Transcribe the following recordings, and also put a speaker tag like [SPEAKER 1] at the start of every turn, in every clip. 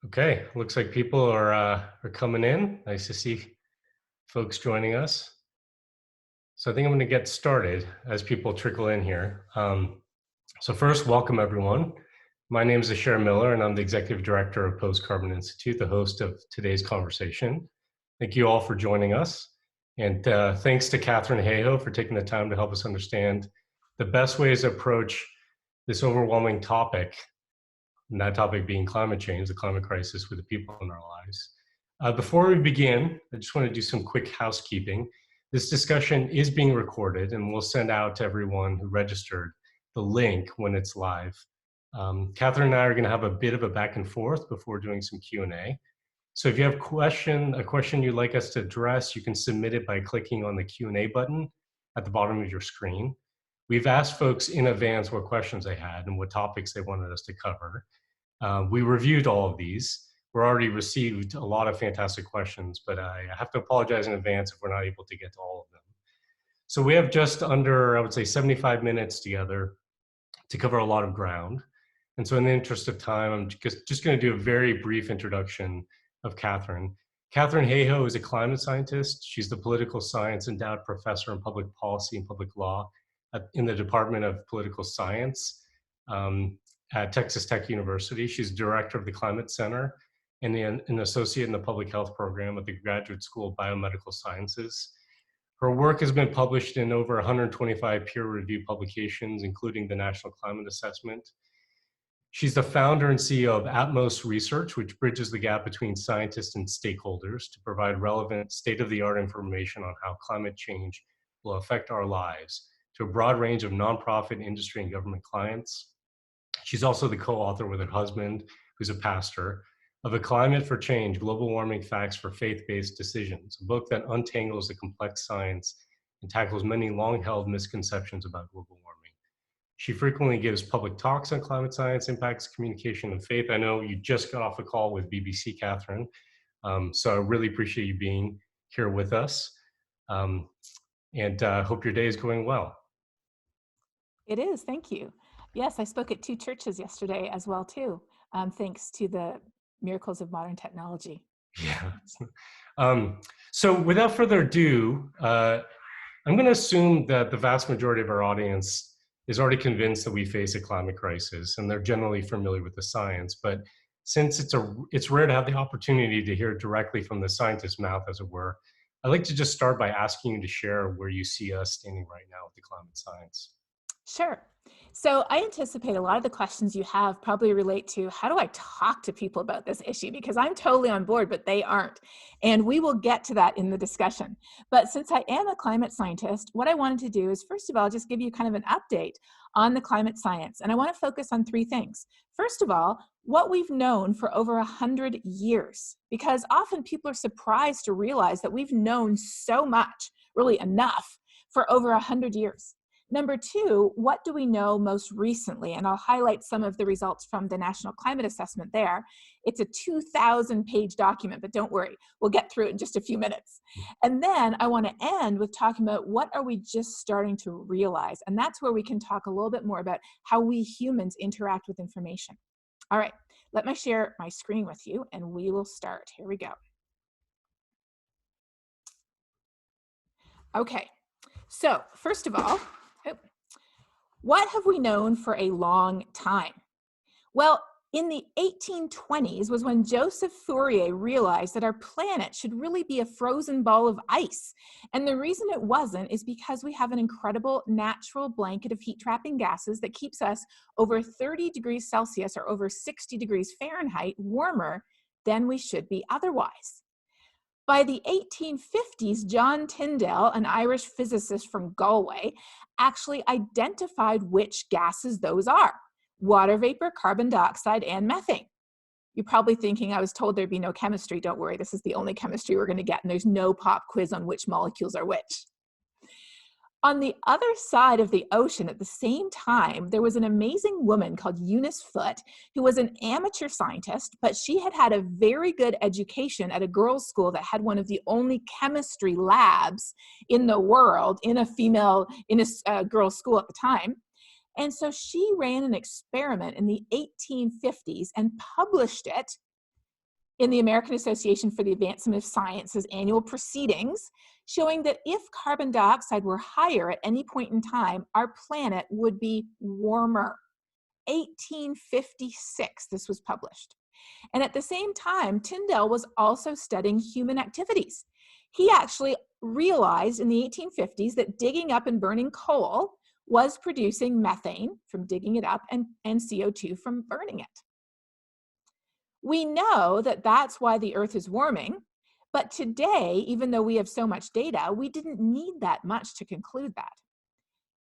[SPEAKER 1] Okay, looks like people are coming in. Nice to see folks joining us. So I think I'm going to get started as people trickle in here. So first, welcome everyone. My name is Asher Miller, and I'm the Executive Director of Post Carbon Institute, the host of today's conversation. Thank you all for joining us. And thanks to Katharine Hayhoe for taking the time to help us understand the best ways to approach this overwhelming topic, and that topic being climate change, the climate crisis with the people in our lives. Before we begin, I just want to do some quick housekeeping. This discussion is being recorded, and we'll send out to everyone who registered the link when it's live. Katharine and I are going to have a bit of a back and forth before doing some Q&A. So if you have a question you'd like us to address, you can submit it by clicking on the Q&A button at the bottom of your screen. We've asked folks in advance what questions they had and what topics they wanted us to cover. We reviewed all of these. We're already received a lot of fantastic questions, but I have to apologize in advance if we're not able to get to all of them. So we have just under, I would say, 75 minutes together to cover a lot of ground. And so in the interest of time, I'm just going to do a very brief introduction of Katharine. Katharine Hayhoe is a climate scientist. She's the political science endowed professor in public policy and public law in the Department of Political Science at Texas Tech University. She's director of the Climate Center and an associate in the public health program at the Graduate School of Biomedical Sciences. Her work has been published in over 125 peer-reviewed publications, including the National Climate Assessment. She's the founder and CEO of Atmos Research, which bridges the gap between scientists and stakeholders to provide relevant state-of-the-art information on how climate change will affect our lives to a broad range of nonprofit, industry, and government clients. She's also the co-author with her husband, who's a pastor, of A Climate for Change, Global Warming Facts for Faith-Based Decisions, a book that untangles the complex science and tackles many long-held misconceptions about global warming. She frequently gives public talks on climate science, impacts, communication, and faith. I know you just got off a call with BBC, Katharine, so I really appreciate you being here with us, and hope your day is going well.
[SPEAKER 2] It is, thank you. Yes, I spoke at 2 churches yesterday as well too, thanks to the miracles of modern technology.
[SPEAKER 1] Yeah. So without further ado, I'm going to assume that the vast majority of our audience is already convinced that we face a climate crisis, and they're generally familiar with the science. But since it's rare to have the opportunity to hear directly from the scientist's mouth, as it were, I'd like to just start by asking you to share where you see us standing right now with the climate science.
[SPEAKER 2] Sure. So I anticipate a lot of the questions you have probably relate to how do I talk to people about this issue? Because I'm totally on board, but they aren't. And we will get to that in the discussion. But since I am a climate scientist, what I wanted to do is, first of all, just give you kind of an update on the climate science. And I want to focus on 3 things. First of all, what we've known for over 100 years, because often people are surprised to realize that we've known so much, really enough, for over 100 years. Number 2, what do we know most recently? And I'll highlight some of the results from the National Climate Assessment there. It's a 2,000-page document, but don't worry, we'll get through it in just a few minutes. And then I want to end with talking about what are we just starting to realize? And that's where we can talk a little bit more about how we humans interact with information. All right, let me share my screen with you and we will start. Here we go. Okay, so first of all, what have we known for a long time? Well, in the 1820s was when Joseph Fourier realized that our planet should really be a frozen ball of ice. And the reason it wasn't is because we have an incredible natural blanket of heat-trapping gases that keeps us over 30 degrees Celsius or over 60 degrees Fahrenheit warmer than we should be otherwise. By the 1850s, John Tyndall, an Irish physicist from Galway, actually identified which gases those are: water vapor, carbon dioxide, and methane. You're probably thinking I was told there'd be no chemistry. Don't worry, this is the only chemistry we're going to get, and there's no pop quiz on which molecules are which. On the other side of the ocean at the same time, there was an amazing woman called Eunice Foote, who was an amateur scientist, but she had had a very good education at a girls' school that had one of the only chemistry labs in the world in a girls' school at the time. And so she ran an experiment in the 1850s and published it in the American Association for the Advancement of Science's annual proceedings, showing that if carbon dioxide were higher at any point in time, our planet would be warmer. 1856, this was published. And at the same time, Tyndall was also studying human activities. He actually realized in the 1850s that digging up and burning coal was producing methane from digging it up and CO2 from burning it. We know that that's why the Earth is warming, but today, even though we have so much data, we didn't need that much to conclude that.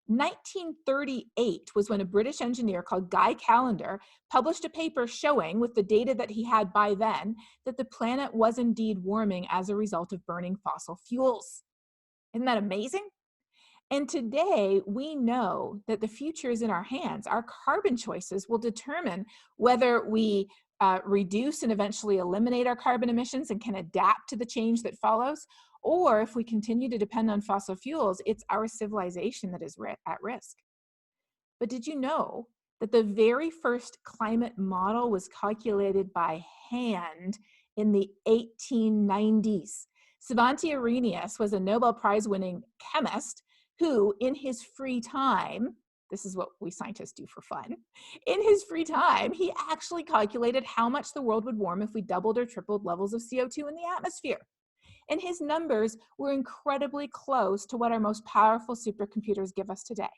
[SPEAKER 2] 1938 was when a British engineer called Guy Callendar published a paper showing, with the data that he had by then, that the planet was indeed warming as a result of burning fossil fuels. Isn't that amazing? And today, we know that the future is in our hands. Our carbon choices will determine whether we reduce and eventually eliminate our carbon emissions and can adapt to the change that follows, or if we continue to depend on fossil fuels, it's our civilization that is at risk. But did you know that the very first climate model was calculated by hand in the 1890s? Svante Arrhenius was a Nobel Prize-winning chemist who, in his free time, this is what we scientists do for fun, in his free time, he actually calculated how much the world would warm if we doubled or tripled levels of CO2 in the atmosphere. And his numbers were incredibly close to what our most powerful supercomputers give us today.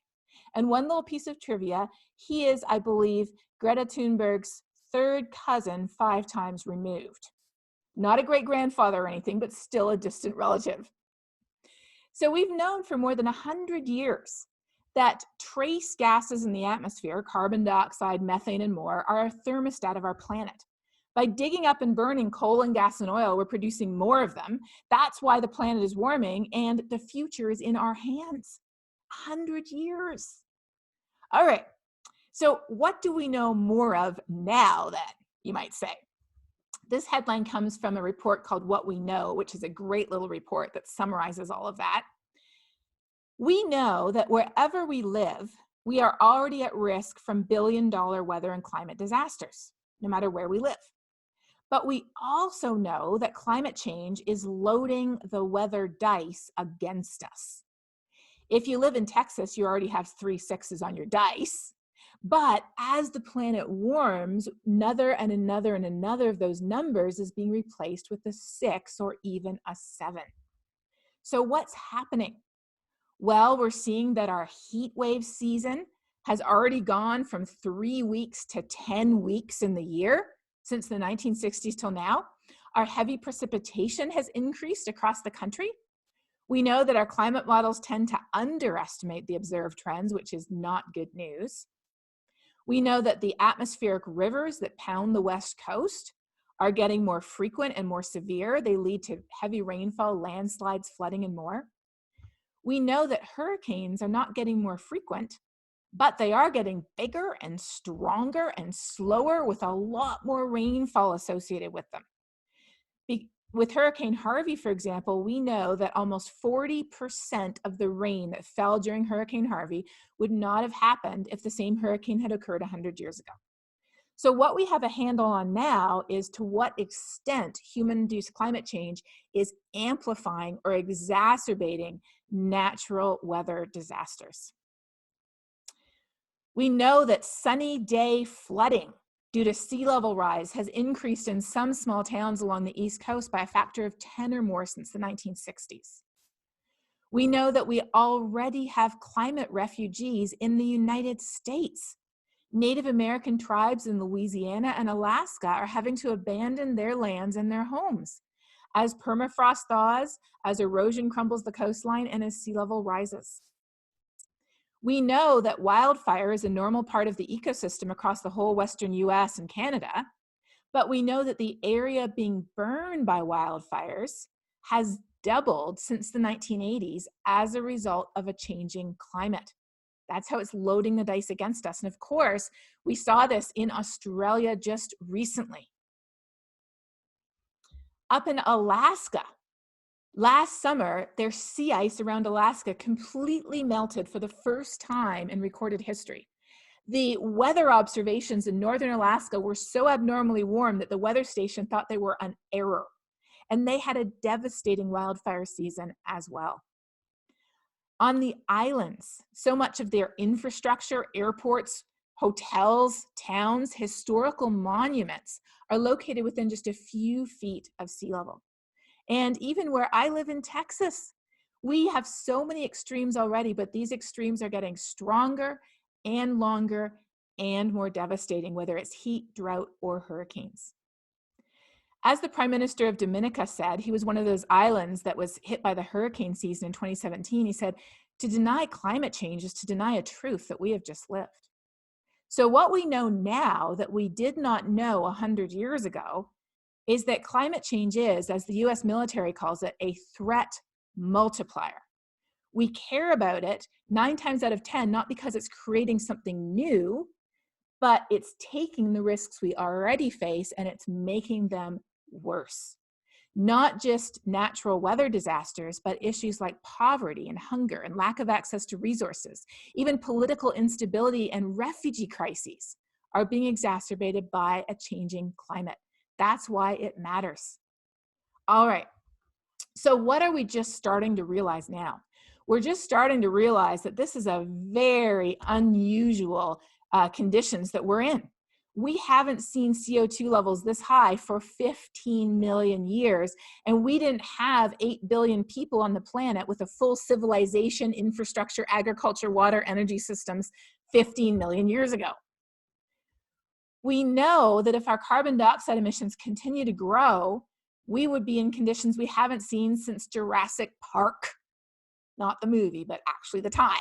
[SPEAKER 2] And one little piece of trivia, he is, I believe, Greta Thunberg's third cousin 5 times removed. Not a great-grandfather or anything, but still a distant relative. So we've known for more than 100 years that trace gases in the atmosphere, carbon dioxide, methane, and more, are a thermostat of our planet. By digging up and burning coal and gas and oil, we're producing more of them. That's why the planet is warming, and the future is in our hands. 100 years. All right, so what do we know more of now then, you might say? This headline comes from a report called What We Know, which is a great little report that summarizes all of that. We know that wherever we live, we are already at risk from billion-dollar weather and climate disasters, no matter where we live. But we also know that climate change is loading the weather dice against us. If you live in Texas, you already have 3 6s on your dice. But as the planet warms, another and another and another of those numbers is being replaced with a 6 or even a 7. So what's happening? Well, we're seeing that our heat wave season has already gone from 3 weeks to 10 weeks in the year since the 1960s till now. Our heavy precipitation has increased across the country. We know that our climate models tend to underestimate the observed trends, which is not good news. We know that the atmospheric rivers that pound the West Coast are getting more frequent and more severe. They lead to heavy rainfall, landslides, flooding, and more. We know that hurricanes are not getting more frequent, but they are getting bigger and stronger and slower with a lot more rainfall associated with them. With Hurricane Harvey, for example, we know that almost 40% of the rain that fell during Hurricane Harvey would not have happened if the same hurricane had occurred 100 years ago. So what we have a handle on now is to what extent human-induced climate change is amplifying or exacerbating natural weather disasters. We know that sunny day flooding due to sea level rise has increased in some small towns along the East Coast by a factor of 10 or more since the 1960s. We know that we already have climate refugees in the United States. Native American tribes in Louisiana and Alaska are having to abandon their lands and their homes as permafrost thaws, as erosion crumbles the coastline, and as sea level rises. We know that wildfire is a normal part of the ecosystem across the whole Western US and Canada, but we know that the area being burned by wildfires has doubled since the 1980s as a result of a changing climate. That's how it's loading the dice against us. And of course, we saw this in Australia just recently. Up in Alaska, last summer, their sea ice around Alaska completely melted for the first time in recorded history. The weather observations in northern Alaska were so abnormally warm that the weather station thought they were an error. And they had a devastating wildfire season as well. On the islands, so much of their infrastructure, airports, hotels, towns, historical monuments are located within just a few feet of sea level. And even where I live in Texas, we have so many extremes already, but these extremes are getting stronger and longer and more devastating, whether it's heat, drought, or hurricanes. As the Prime Minister of Dominica said, he was one of those islands that was hit by the hurricane season in 2017. He said, to deny climate change is to deny a truth that we have just lived. So what we know now that we did not know 100 years ago is that climate change is, as the US military calls it, a threat multiplier. We care about it 9 times out of 10, not because it's creating something new, but it's taking the risks we already face and it's making them worse. Not just natural weather disasters, but issues like poverty and hunger and lack of access to resources. Even political instability and refugee crises are being exacerbated by a changing climate. That's why it matters. All right, so what are we just starting to realize now? We're just starting to realize that this is a very unusual conditions that we're in. We haven't seen CO2 levels this high for 15 million years, and we didn't have 8 billion people on the planet with a full civilization, infrastructure, agriculture, water, energy systems 15 million years ago. We know that if our carbon dioxide emissions continue to grow, we would be in conditions we haven't seen since Jurassic Park. Not the movie, but actually the time.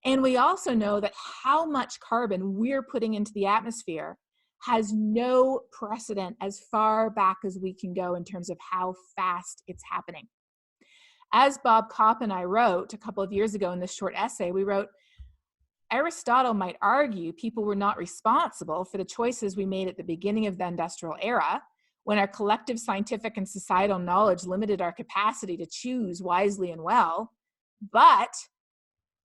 [SPEAKER 2] And we also know that how much carbon we're putting into the atmosphere has no precedent as far back as we can go in terms of how fast it's happening. As Bob Kopp and I wrote a couple of years ago in this short essay, we wrote, Aristotle might argue people were not responsible for the choices we made at the beginning of the industrial era, when our collective scientific and societal knowledge limited our capacity to choose wisely and well. But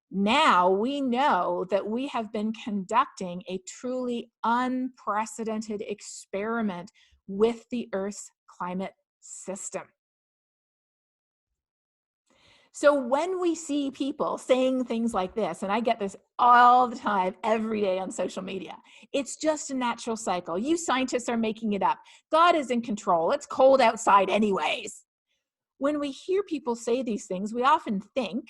[SPEAKER 2] now we know that we have been conducting a truly unprecedented experiment with the Earth's climate system. So when we see people saying things like this, and I get this all the time, every day on social media, it's just a natural cycle. You scientists are making it up. God is in control. It's cold outside anyways. When we hear people say these things, we often think,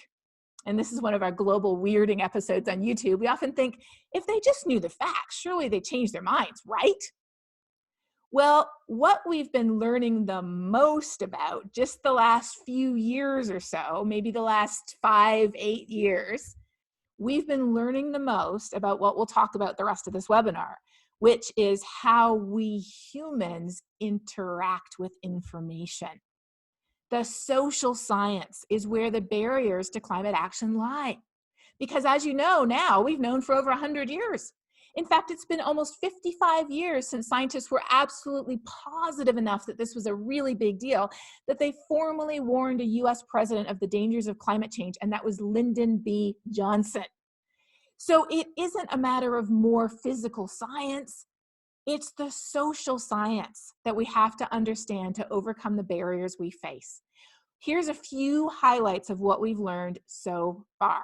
[SPEAKER 2] and this is one of our global weirding episodes on YouTube, we often think, if they just knew the facts, surely they'd change their minds, right? Well, what we've been learning the most about just the last few years or so, maybe the last 5, 8 years, we've been learning the most about what we'll talk about the rest of this webinar, which is how we humans interact with information. The social science is where the barriers to climate action lie. Because as you know now, we've known for over 100 years. In fact, it's been almost 55 years since scientists were absolutely positive enough that this was a really big deal, that they formally warned a US president of the dangers of climate change, and that was Lyndon B. Johnson. So it isn't a matter of more physical science. It's the social science that we have to understand to overcome the barriers we face. Here's a few highlights of what we've learned so far.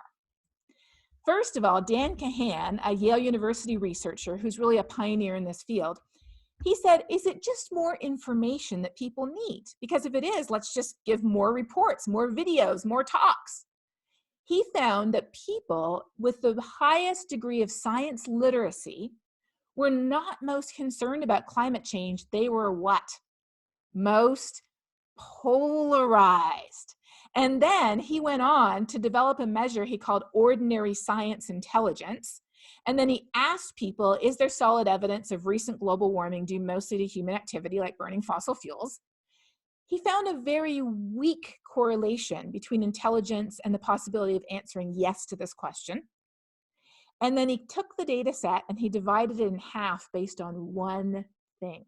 [SPEAKER 2] First of all, Dan Kahan, a Yale University researcher who's really a pioneer in this field, he said, is it just more information that people need? Because if it is, let's just give more reports, more videos, more talks. He found that people with the highest degree of science literacy were not most concerned about climate change. They were what? Most polarized. And then he went on to develop a measure he called ordinary science intelligence. And then he asked people, is there solid evidence of recent global warming due mostly to human activity like burning fossil fuels? He found a very weak correlation between intelligence and the possibility of answering yes to this question. And then he took the data set and he divided it in half based on one thing: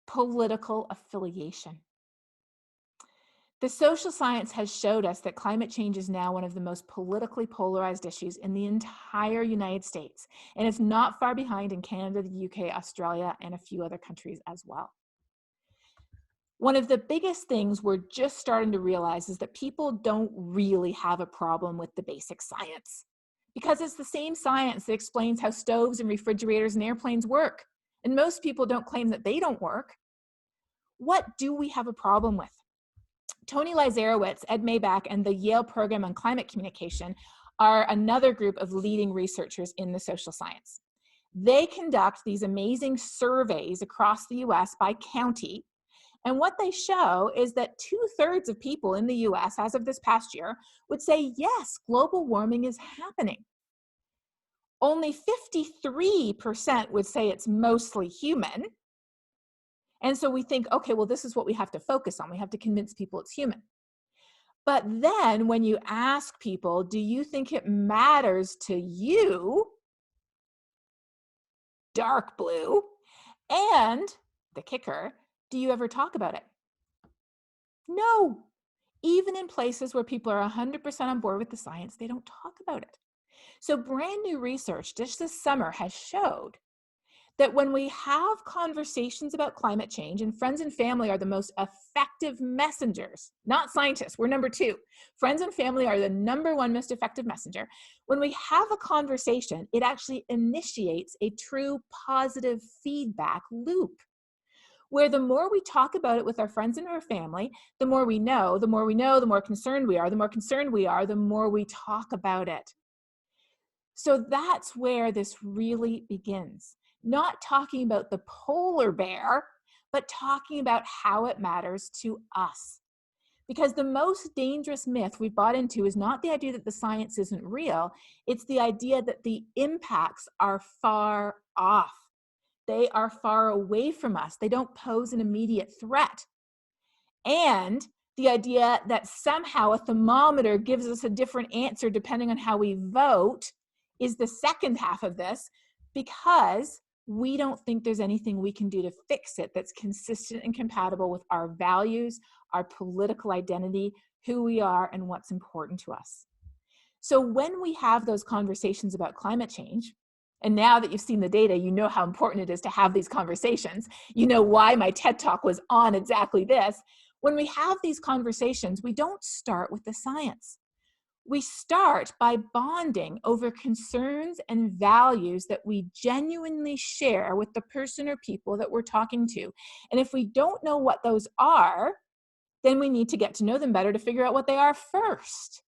[SPEAKER 2] political affiliation. The social science has showed us that climate change is now one of the most politically polarized issues in the entire United States, and it's not far behind in Canada, the UK, Australia, and a few other countries as well. One of the biggest things we're just starting to realize is that people don't really have a problem with the basic science, because it's the same science that explains how stoves and refrigerators and airplanes work, and most people don't claim that they don't work. What do we have a problem with? Tony Lizarowitz, Ed Maybach, and the Yale Program on Climate Communication are another group of leading researchers in the social science. They conduct these amazing surveys across the US by county, and what they show is that 2/3 of people in the US as of this past year would say, yes, global warming is happening. Only 53% would say it's mostly human. And so we think, okay, well, this is what we have to focus on. We have to convince people it's human. But then when you ask people, do you think it matters to you, dark blue, and the kicker, do you ever talk about it? No. Even in places where people are 100% on board with the science, they don't talk about it. So brand new research just this summer has showed that when we have conversations about climate change, and friends and family are the most effective messengers, not scientists, we're number 2. Friends and family are the number 1 most effective messenger. When we have a conversation, it actually initiates a true positive feedback loop, where the more we talk about it with our friends and our family, the more we know, the more we know, the more concerned we are, the more concerned we are, the more we talk about it. So that's where this really begins. Not talking about the polar bear, but talking about how it matters to us. Because the most dangerous myth we've bought into is not the idea that the science isn't real, it's the idea that the impacts are far off. They are far away from us. They don't pose an immediate threat. And the idea that somehow a thermometer gives us a different answer depending on how we vote is the second half of this, because we don't think there's anything we can do to fix it that's consistent and compatible with our values, our political identity, who we are, and what's important to us. So when we have those conversations about climate change, and now that you've seen the data, you know how important it is to have these conversations. You know why my TED Talk was on exactly this. When we have these conversations, we don't start with the science. We start by bonding over concerns and values that we genuinely share with the person or people that we're talking to. And if we don't know what those are, then we need to get to know them better to figure out what they are first.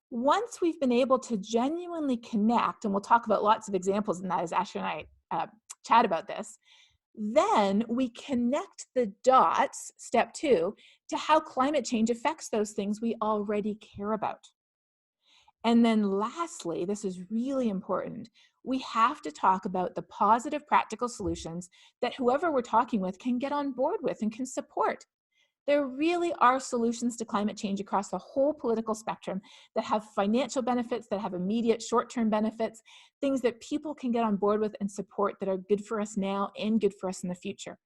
[SPEAKER 2] Once we've been able to genuinely connect, and we'll talk about lots of examples in that as Ashley and I chat about this, then we connect the dots, step 2, to how climate change affects those things we already care about. And then lastly, this is really important, we have to talk about the positive practical solutions that whoever we're talking with can get on board with and can support. There really are solutions to climate change across the whole political spectrum that have financial benefits, that have immediate short-term benefits, things that people can get on board with and support that are good for us now and good for us in the future.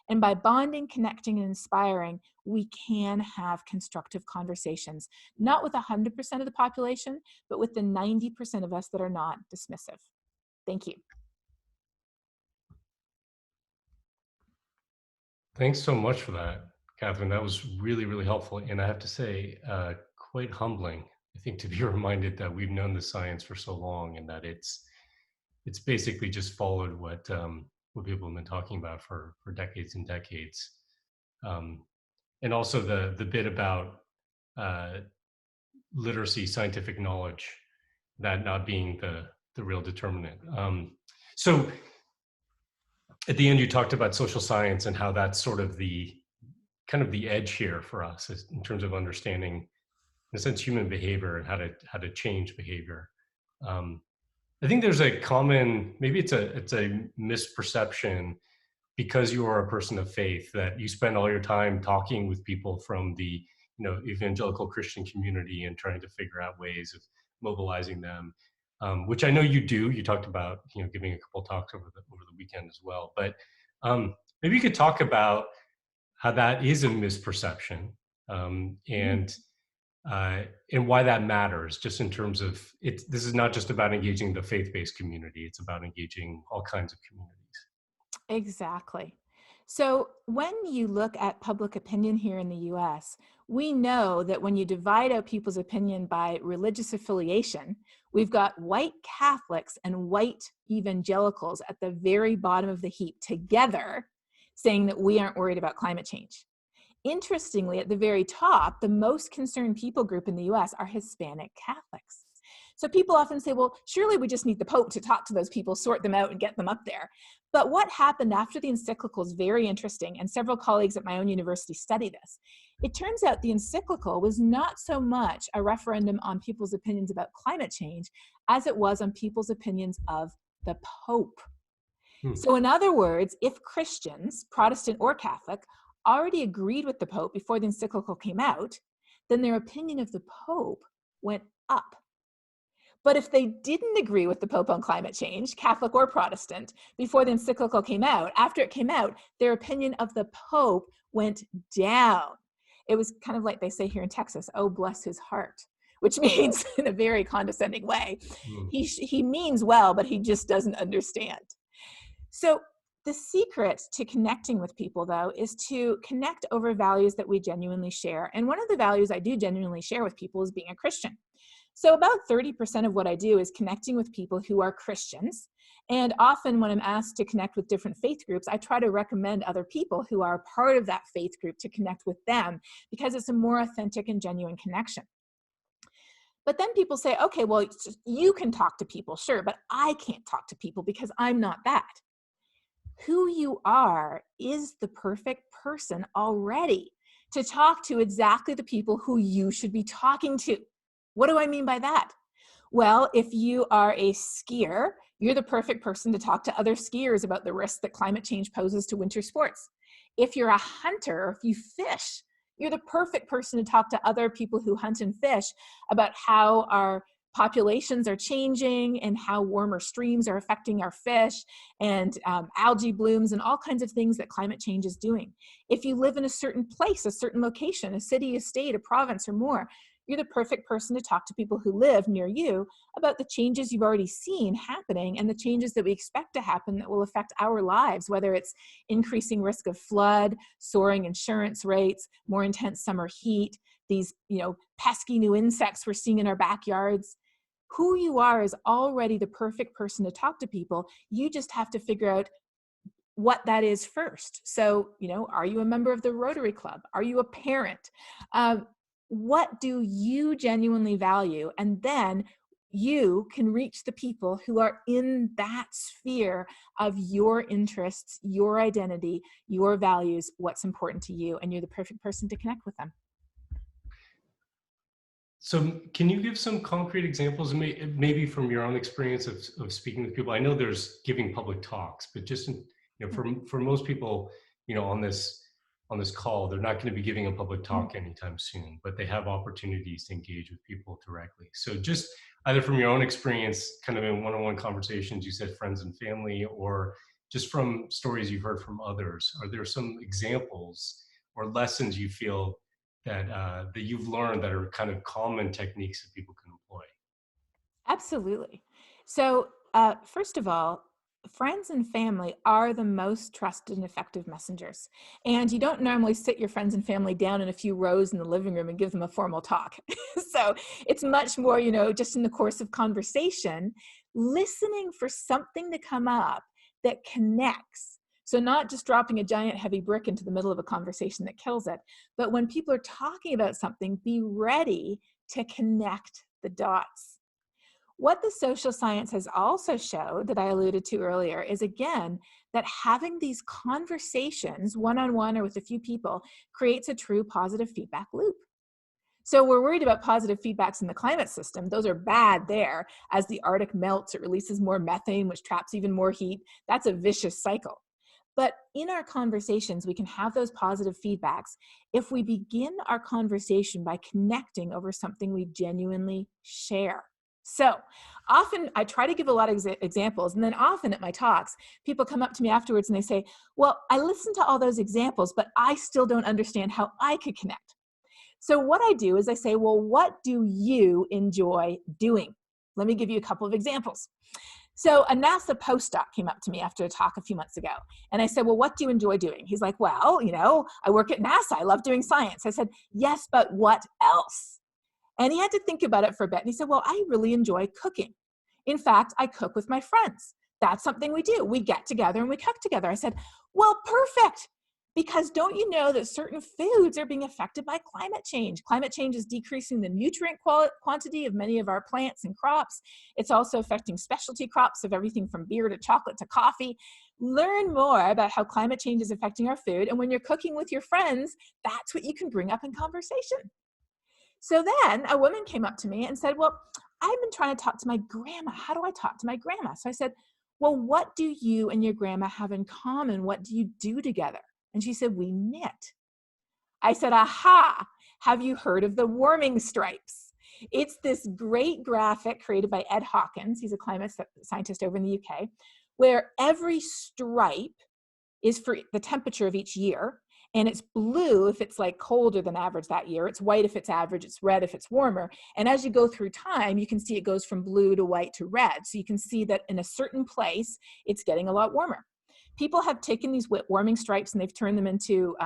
[SPEAKER 2] And by bonding, connecting, and inspiring, we can have constructive conversations, not with 100% of the population, but with the 90% of us that are not dismissive. Thank you.
[SPEAKER 1] Thanks so much for that, Catherine. That was really, really helpful. And I have to say, quite humbling, I think, to be reminded that we've known the science for so long and that it's basically just followed what people have been talking about for decades and decades. And also the bit about literacy, scientific knowledge, that not being the real determinant. So at the end, you talked about social science and how that's sort of the kind of the edge here for us in terms of understanding, in a sense, human behavior and how to change behavior. I think there's a common, maybe it's a misperception, because you are a person of faith, that you spend all your time talking with people from the evangelical Christian community and trying to figure out ways of mobilizing them, which I know you do. You talked about giving a couple talks over the weekend as well. But maybe you could talk about how that is a misperception,
[SPEAKER 2] Mm.
[SPEAKER 1] And why that matters, just in terms of it. This is not just about engaging the faith-based community; it's about engaging all kinds of communities.
[SPEAKER 2] Exactly. So when you look at public opinion here in the US, we know that when you divide out people's opinion by religious affiliation, we've got white Catholics and white evangelicals at the very bottom of the heap together saying that we aren't worried about climate change. Interestingly, at the very top, the most concerned people group in the US are Hispanic Catholics. So people often say, well, surely we just need the Pope to talk to those people, sort them out, and get them up there. But what happened after the encyclical is very interesting, and several colleagues at my own university study this. It turns out the encyclical was not so much a referendum on people's opinions about climate change as it was on people's opinions of the Pope.
[SPEAKER 1] Hmm.
[SPEAKER 2] So in other words, if Christians, Protestant or Catholic, already agreed with the Pope before the encyclical came out, then their opinion of the Pope went up. But if they didn't agree with the Pope on climate change, Catholic or Protestant, before the encyclical came out, after it came out, their opinion of the Pope went down. It was kind of like they say here in Texas, oh, bless his heart, which means in a very condescending way.
[SPEAKER 1] Hmm.
[SPEAKER 2] He means well, but he just doesn't understand. So the secret to connecting with people, though, is to connect over values that we genuinely share. And one of the values I do genuinely share with people is being a Christian. So about 30% of what I do is connecting with people who are Christians. And often when I'm asked to connect with different faith groups, I try to recommend other people who are part of that faith group to connect with them because it's a more authentic and genuine connection. But then people say, okay, well, you can talk to people, sure, but I can't talk to people because I'm not that. Who you are is the perfect person already to talk to exactly the people who you should be talking to. What do I mean by that? Well, if you are a skier, you're the perfect person to talk to other skiers about the risks that climate change poses to winter sports. If you're a hunter, or if you fish, you're the perfect person to talk to other people who hunt and fish about how our populations are changing and how warmer streams are affecting our fish and algae blooms and all kinds of things that climate change is doing. If you live in a certain place, a certain location, a city, a state, a province, or more, you're the perfect person to talk to people who live near you about the changes you've already seen happening and the changes that we expect to happen that will affect our lives, whether it's increasing risk of flood, soaring insurance rates, more intense summer heat, these, pesky new insects we're seeing in our backyards. Who you are is already the perfect person to talk to people. You just have to figure out what that is first. So, are you a member of the Rotary Club? Are you a parent? What do you genuinely value? And then you can reach the people who are in that sphere of your interests, your identity, your values, what's important to you, and you're the perfect person to connect with them.
[SPEAKER 1] So can you give some concrete examples, maybe from your own experience of speaking with people? I know there's giving public talks, but just for most people, on this call, they're not going to be giving a public talk anytime soon, but they have opportunities to engage with people directly. So just either from your own experience, kind of in one-on-one conversations, you said friends and family, or just from stories you've heard from others, are there some examples or lessons you feel that you've learned that are kind of common techniques that people can employ?
[SPEAKER 2] Absolutely. So, first of all, friends and family are the most trusted and effective messengers. And you don't normally sit your friends and family down in a few rows in the living room and give them a formal talk. So it's much more, just in the course of conversation, listening for something to come up that connects. So not just dropping a giant heavy brick into the middle of a conversation that kills it, but when people are talking about something, be ready to connect the dots. What the social science has also showed that I alluded to earlier is, again, that having these conversations one-on-one or with a few people creates a true positive feedback loop. So we're worried about positive feedbacks in the climate system. Those are bad there. As the Arctic melts, it releases more methane, which traps even more heat. That's a vicious cycle. But in our conversations, we can have those positive feedbacks if we begin our conversation by connecting over something we genuinely share. So often I try to give a lot of examples, and then often at my talks, people come up to me afterwards and they say, well, I listened to all those examples, but I still don't understand how I could connect. So what I do is I say, well, what do you enjoy doing? Let me give you a couple of examples. So a NASA postdoc came up to me after a talk a few months ago. And I said, well, what do you enjoy doing? He's like, well, I work at NASA. I love doing science. I said, yes, but what else? And he had to think about it for a bit. And he said, well, I really enjoy cooking. In fact, I cook with my friends. That's something we do. We get together and we cook together. I said, well, perfect. Because don't you know that certain foods are being affected by climate change? Climate change is decreasing the nutrient quantity of many of our plants and crops. It's also affecting specialty crops of everything from beer to chocolate to coffee. Learn more about how climate change is affecting our food. And when you're cooking with your friends, that's what you can bring up in conversation. So then a woman came up to me and said, well, I've been trying to talk to my grandma. How do I talk to my grandma? So I said, well, what do you and your grandma have in common? What do you do together? And she said, we knit. I said, aha, have you heard of the warming stripes? It's this great graphic created by Ed Hawkins. He's a climate scientist over in the UK, where every stripe is for the temperature of each year. And it's blue if it's like colder than average that year. It's white if it's average. It's red if it's warmer. And as you go through time, you can see it goes from blue to white to red. So you can see that in a certain place, it's getting a lot warmer. People have taken these warming stripes and they've turned them into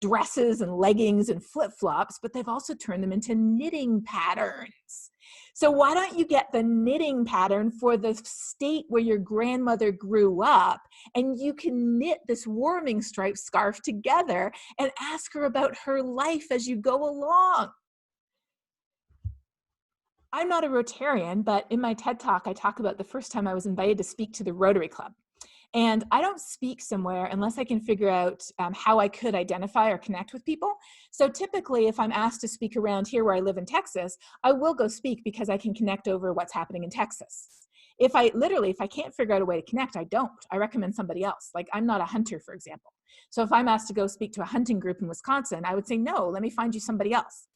[SPEAKER 2] dresses and leggings and flip-flops, but they've also turned them into knitting patterns. So why don't you get the knitting pattern for the state where your grandmother grew up, and you can knit this warming stripe scarf together and ask her about her life as you go along. I'm not a Rotarian, but in my TED Talk, I talk about the first time I was invited to speak to the Rotary Club. And I don't speak somewhere unless I can figure out how I could identify or connect with people. So typically, if I'm asked to speak around here where I live in Texas, I will go speak because I can connect over what's happening in Texas. If I can't figure out a way to connect, I don't. I recommend somebody else. Like, I'm not a hunter, for example. So if I'm asked to go speak to a hunting group in Wisconsin, I would say, no, let me find you somebody else.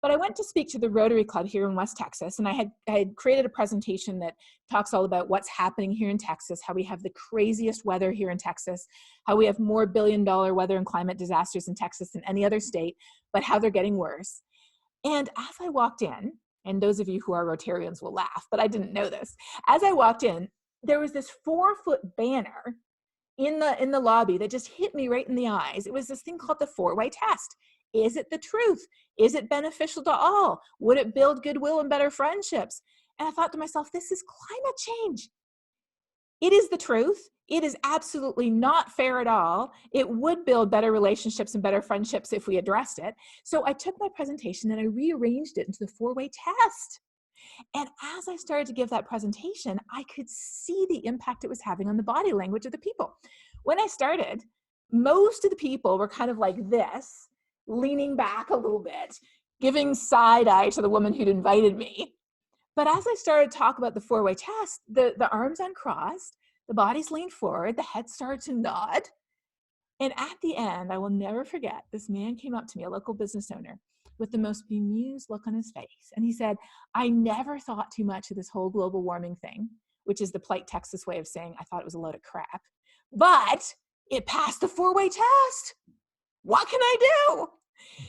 [SPEAKER 2] But I went to speak to the Rotary Club here in West Texas, and I had created a presentation that talks all about what's happening here in Texas, how we have the craziest weather here in Texas, how we have more billion-dollar weather and climate disasters in Texas than any other state, but how they're getting worse. And as I walked in, and those of you who are Rotarians will laugh, but I didn't know this. As I walked in, there was this 4-foot banner in the lobby that just hit me right in the eyes. It was this thing called the 4-way test. Is it the truth? Is it beneficial to all? Would it build goodwill and better friendships? And I thought to myself, this is climate change. It is the truth. It is absolutely not fair at all. It would build better relationships and better friendships if we addressed it. So I took my presentation and I rearranged it into the 4-way test. And as I started to give that presentation, I could see the impact it was having on the body language of the people. When I started, most of the people were kind of like this, leaning back a little bit, giving side eye to the woman who'd invited me. But as I started to talk about the 4-way test, the arms uncrossed, the bodies leaned forward, the head started to nod. And at the end, I will never forget, this man came up to me, a local business owner, with the most bemused look on his face. And he said, I never thought too much of this whole global warming thing, which is the polite Texas way of saying I thought it was a load of crap, but it passed the 4-way test. What can I do?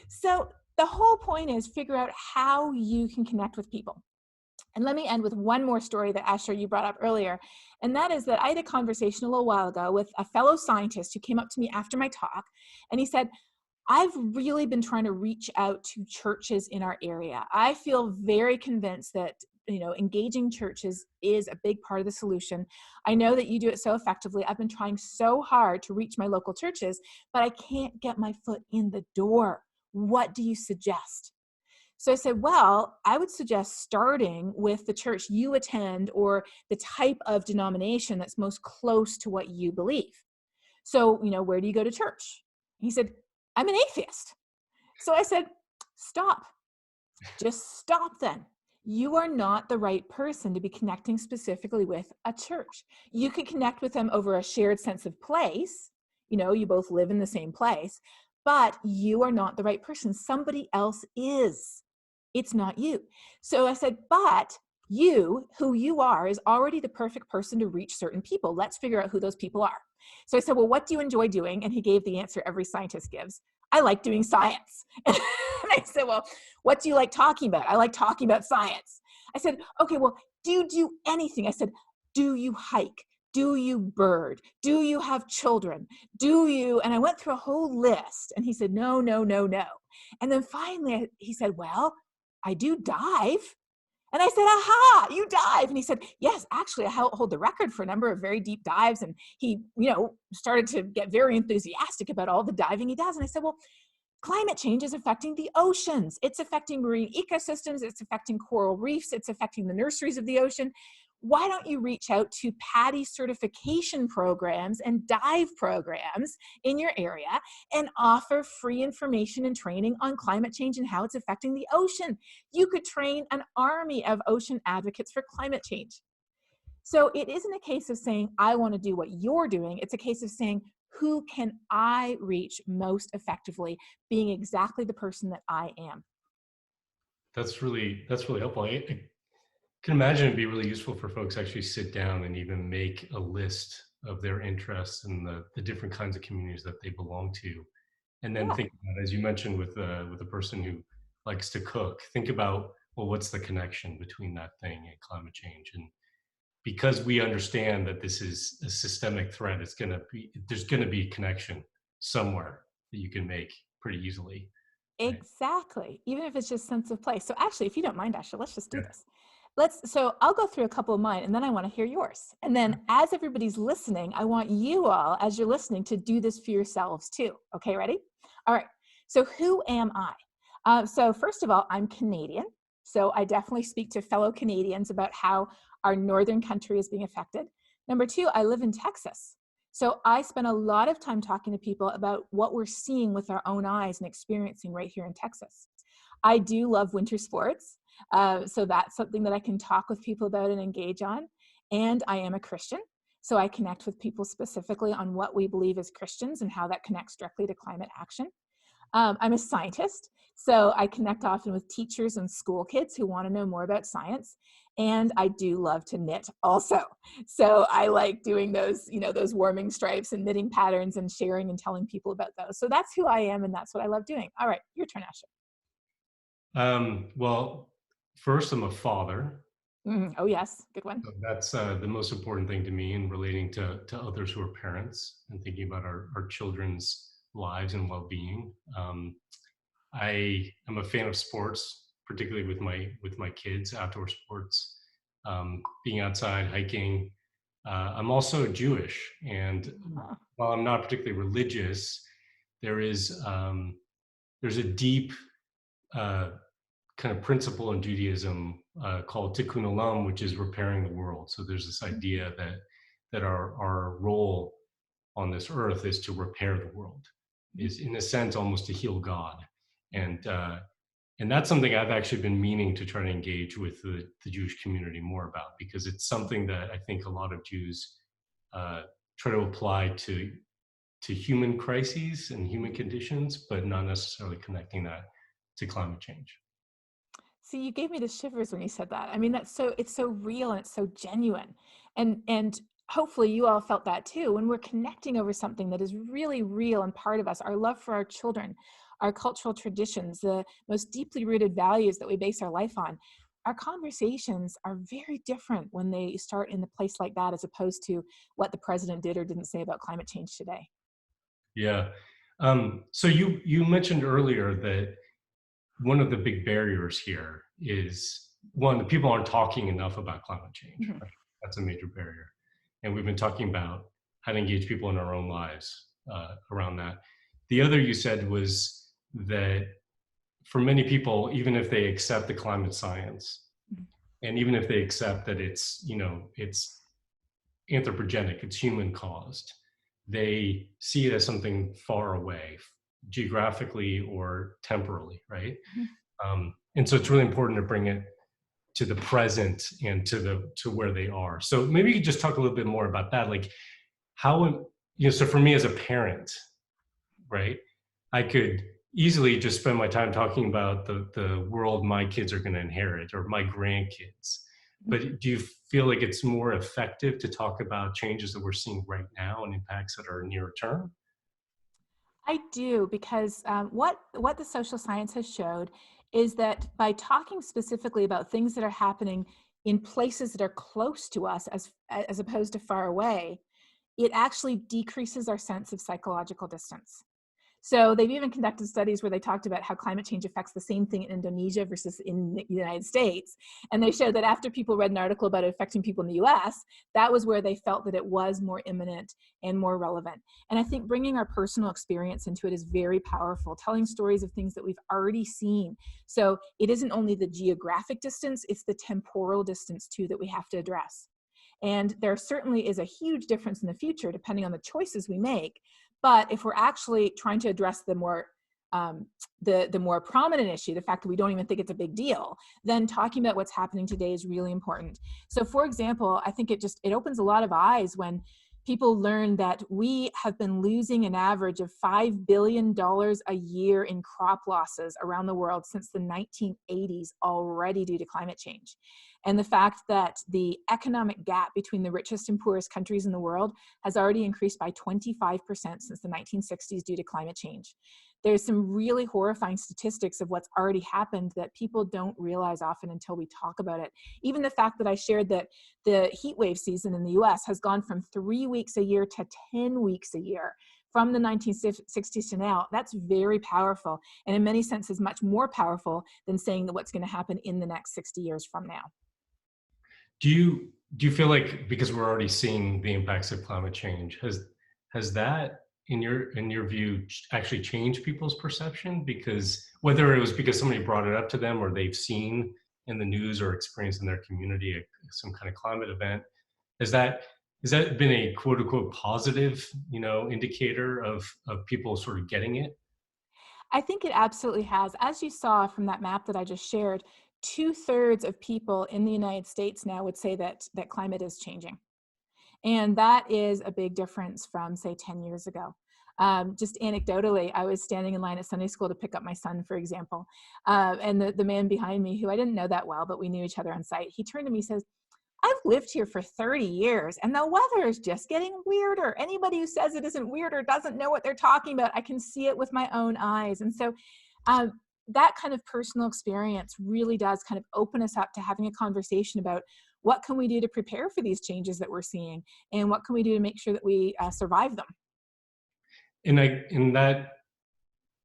[SPEAKER 2] So the whole point is figure out how you can connect with people. And let me end with one more story that Asher, you brought up earlier. And that is that I had a conversation a little while ago with a fellow scientist who came up to me after my talk. And he said, I've really been trying to reach out to churches in our area. I feel very convinced that engaging churches is a big part of the solution. I know that you do it so effectively. I've been trying so hard to reach my local churches, but I can't get my foot in the door. What do you suggest? So I said, well, I would suggest starting with the church you attend or the type of denomination that's most close to what you believe. So, where do you go to church? He said, I'm an atheist. So I said, stop. Just stop then. You are not the right person to be connecting specifically with a church. You could connect with them over a shared sense of place. You both live in the same place, but you are not the right person. Somebody else is. It's not you. So I said, but you, who you are, is already the perfect person to reach certain people. Let's figure out who those people are. So I said, well, what do you enjoy doing? And he gave the answer every scientist gives. I like doing science. And I said, well, what do you like talking about? I like talking about science. I said, okay, well, do you do anything? I said, do you hike? Do you bird? Do you have children? Do you? And I went through a whole list, and he said, no, no, no, no. And then finally he said, well, I do dive. And I said, aha, you dive. And he said, yes, actually, I hold the record for a number of very deep dives. And he, started to get very enthusiastic about all the diving he does. And I said, well, climate change is affecting the oceans. It's affecting marine ecosystems. It's affecting coral reefs. It's affecting the nurseries of the ocean. Why don't you reach out to PADI certification programs and dive programs in your area and offer free information and training on climate change and how it's affecting the ocean? You could train an army of ocean advocates for climate change. So it isn't a case of saying, I want to do what you're doing. It's a case of saying, who can I reach most effectively, being exactly the person that I am?
[SPEAKER 1] That's really helpful. I can imagine it'd be really useful for folks to actually sit down and even make a list of their interests and the different kinds of communities that they belong to. And then
[SPEAKER 2] Yeah,
[SPEAKER 1] think about, as you mentioned with a person who likes to cook, think about, well, what's the connection between that thing and climate change? And because we understand that this is a systemic threat, there's gonna be a connection somewhere that you can make pretty easily, right?
[SPEAKER 2] exactly. Even if it's just sense of place. So actually, if you don't mind, Asha, let's just do
[SPEAKER 1] Yeah.
[SPEAKER 2] this. So I'll go through a couple of mine and then I want to hear yours. And then as everybody's listening, I want you all, as you're listening, to do this for yourselves too. Okay, ready? All right. So who am I? So first of all, I'm Canadian. So I definitely speak to fellow Canadians about how our northern country is being affected. Number two, I live in Texas. So I spend a lot of time talking to people about what we're seeing with our own eyes and experiencing right here in Texas. I do love winter sports. So that's something that I can talk with people about and engage on. And I am a Christian. So I connect with people specifically on what we believe as Christians and how that connects directly to climate action. I'm a scientist. So I connect often with teachers and school kids who want to know more about science. And I do love to knit also. So I like doing those warming stripes and knitting patterns and sharing and telling people about those. So that's who I am and that's what I love doing. All right, your turn, Asha.
[SPEAKER 1] Well, first, I'm a father.
[SPEAKER 2] Oh, yes. Good one.
[SPEAKER 1] So that's the most important thing to me in relating to others who are parents and thinking about our children's lives and well-being. I am a fan of sports, particularly with my kids, outdoor sports, being outside, hiking. I'm also Jewish, and
[SPEAKER 2] Oh,
[SPEAKER 1] while I'm not particularly religious, there is there's a deep uh, kind of principle in Judaism called Tikkun Olam, which is repairing the world. So there's this idea that our role on this earth is to repair the world, is in a sense almost to heal God, and uh, and that's something I've actually been meaning to try to engage with the Jewish community more about, because it's something that I think a lot of Jews uh, try to apply to human crises and human conditions, but not necessarily connecting that to climate change.
[SPEAKER 2] see, you gave me the shivers when you said that. I mean, it's so real and it's so genuine. And hopefully you all felt that too. When we're connecting over something that is really real and part of us, our love for our children, our cultural traditions, the most deeply rooted values that we base our life on, our conversations are very different when they start in a place like that, as opposed to what the president did or didn't say about climate change today.
[SPEAKER 1] Yeah. So you mentioned earlier that one of the big barriers here is, one, the people aren't talking enough about climate change,
[SPEAKER 2] Mhm.
[SPEAKER 1] right? That's a major barrier. And we've been talking about how to engage people in our own lives around that. The other you said was that for many people, even if they accept the climate science,
[SPEAKER 2] Mhm.
[SPEAKER 1] and even if they accept that it's anthropogenic, it's human caused, they see it as something far away, geographically or temporally, right?
[SPEAKER 2] Mhm.
[SPEAKER 1] And so it's really important to bring it to the present and to where they are. So maybe you could just talk a little bit more about that, like how, so for me as a parent, right, I could easily just spend my time talking about the world my kids are going to inherit or my grandkids. But do you feel like it's more effective to talk about changes that we're seeing right now and impacts that are near term?
[SPEAKER 2] I do, because what the social science has showed is that by talking specifically about things that are happening in places that are close to us as opposed to far away, it actually decreases our sense of psychological distance. So they've even conducted studies where they talked about how climate change affects the same thing in Indonesia versus in the United States. And they showed that after people read an article about it affecting people in the US, that was where they felt that it was more imminent and more relevant. And I think bringing our personal experience into it is very powerful, telling stories of things that we've already seen. So it isn't only the geographic distance, it's the temporal distance too that we have to address. And there certainly is a huge difference in the future depending on the choices we make. But if we're actually trying to address the more prominent issue, the fact that we don't even think it's a big deal, then talking about what's happening today is really important. So for example, I think it opens a lot of eyes when people learn that we have been losing an average of $5 billion a year in crop losses around the world since the 1980s already due to climate change. And the fact that the economic gap between the richest and poorest countries in the world has already increased by 25% since the 1960s due to climate change. There's some really horrifying statistics of what's already happened that people don't realize often until we talk about it. Even the fact that I shared that the heat wave season in the US has gone from 3 weeks a year to 10 weeks a year from the 1960s to now, that's very powerful. And in many senses, much more powerful than saying that what's going to happen in the next 60 years from now.
[SPEAKER 1] Do you feel like, because we're already seeing the impacts of climate change, has that in your view actually changed people's perception? Because whether it was because somebody brought it up to them or they've seen in the news or experienced in their community some kind of climate event, has that been a quote unquote positive, indicator of people sort of getting it?
[SPEAKER 2] I think it absolutely has. As you saw from that map that I just shared, 2/3 of people in the United States now would say that climate is changing. And that is a big difference from, say, 10 years ago. Just anecdotally, I was standing in line at Sunday school to pick up my son, for example. And the man behind me, who I didn't know that well, but we knew each other on sight, he turned to me and says, I've lived here for 30 years and the weather is just getting weirder. Anybody who says it isn't weirder doesn't know what they're talking about. I can see it with my own eyes. And so that kind of personal experience really does kind of open us up to having a conversation about what can we do to prepare for these changes that we're seeing and what can we do to make sure that we survive them.
[SPEAKER 1] And that,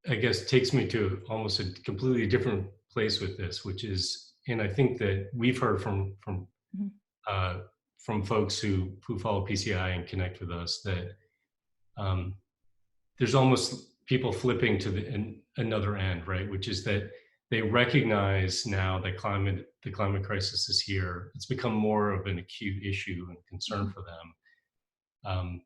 [SPEAKER 1] I guess, takes me to almost a completely different place with this, which is, and I think that we've heard
[SPEAKER 2] Mhm.
[SPEAKER 1] uh, from folks who follow PCI and connect with us that um, there's almost people flipping to another end, right? Which is that they recognize now that the climate crisis is here. It's become more of an acute issue and concern for them.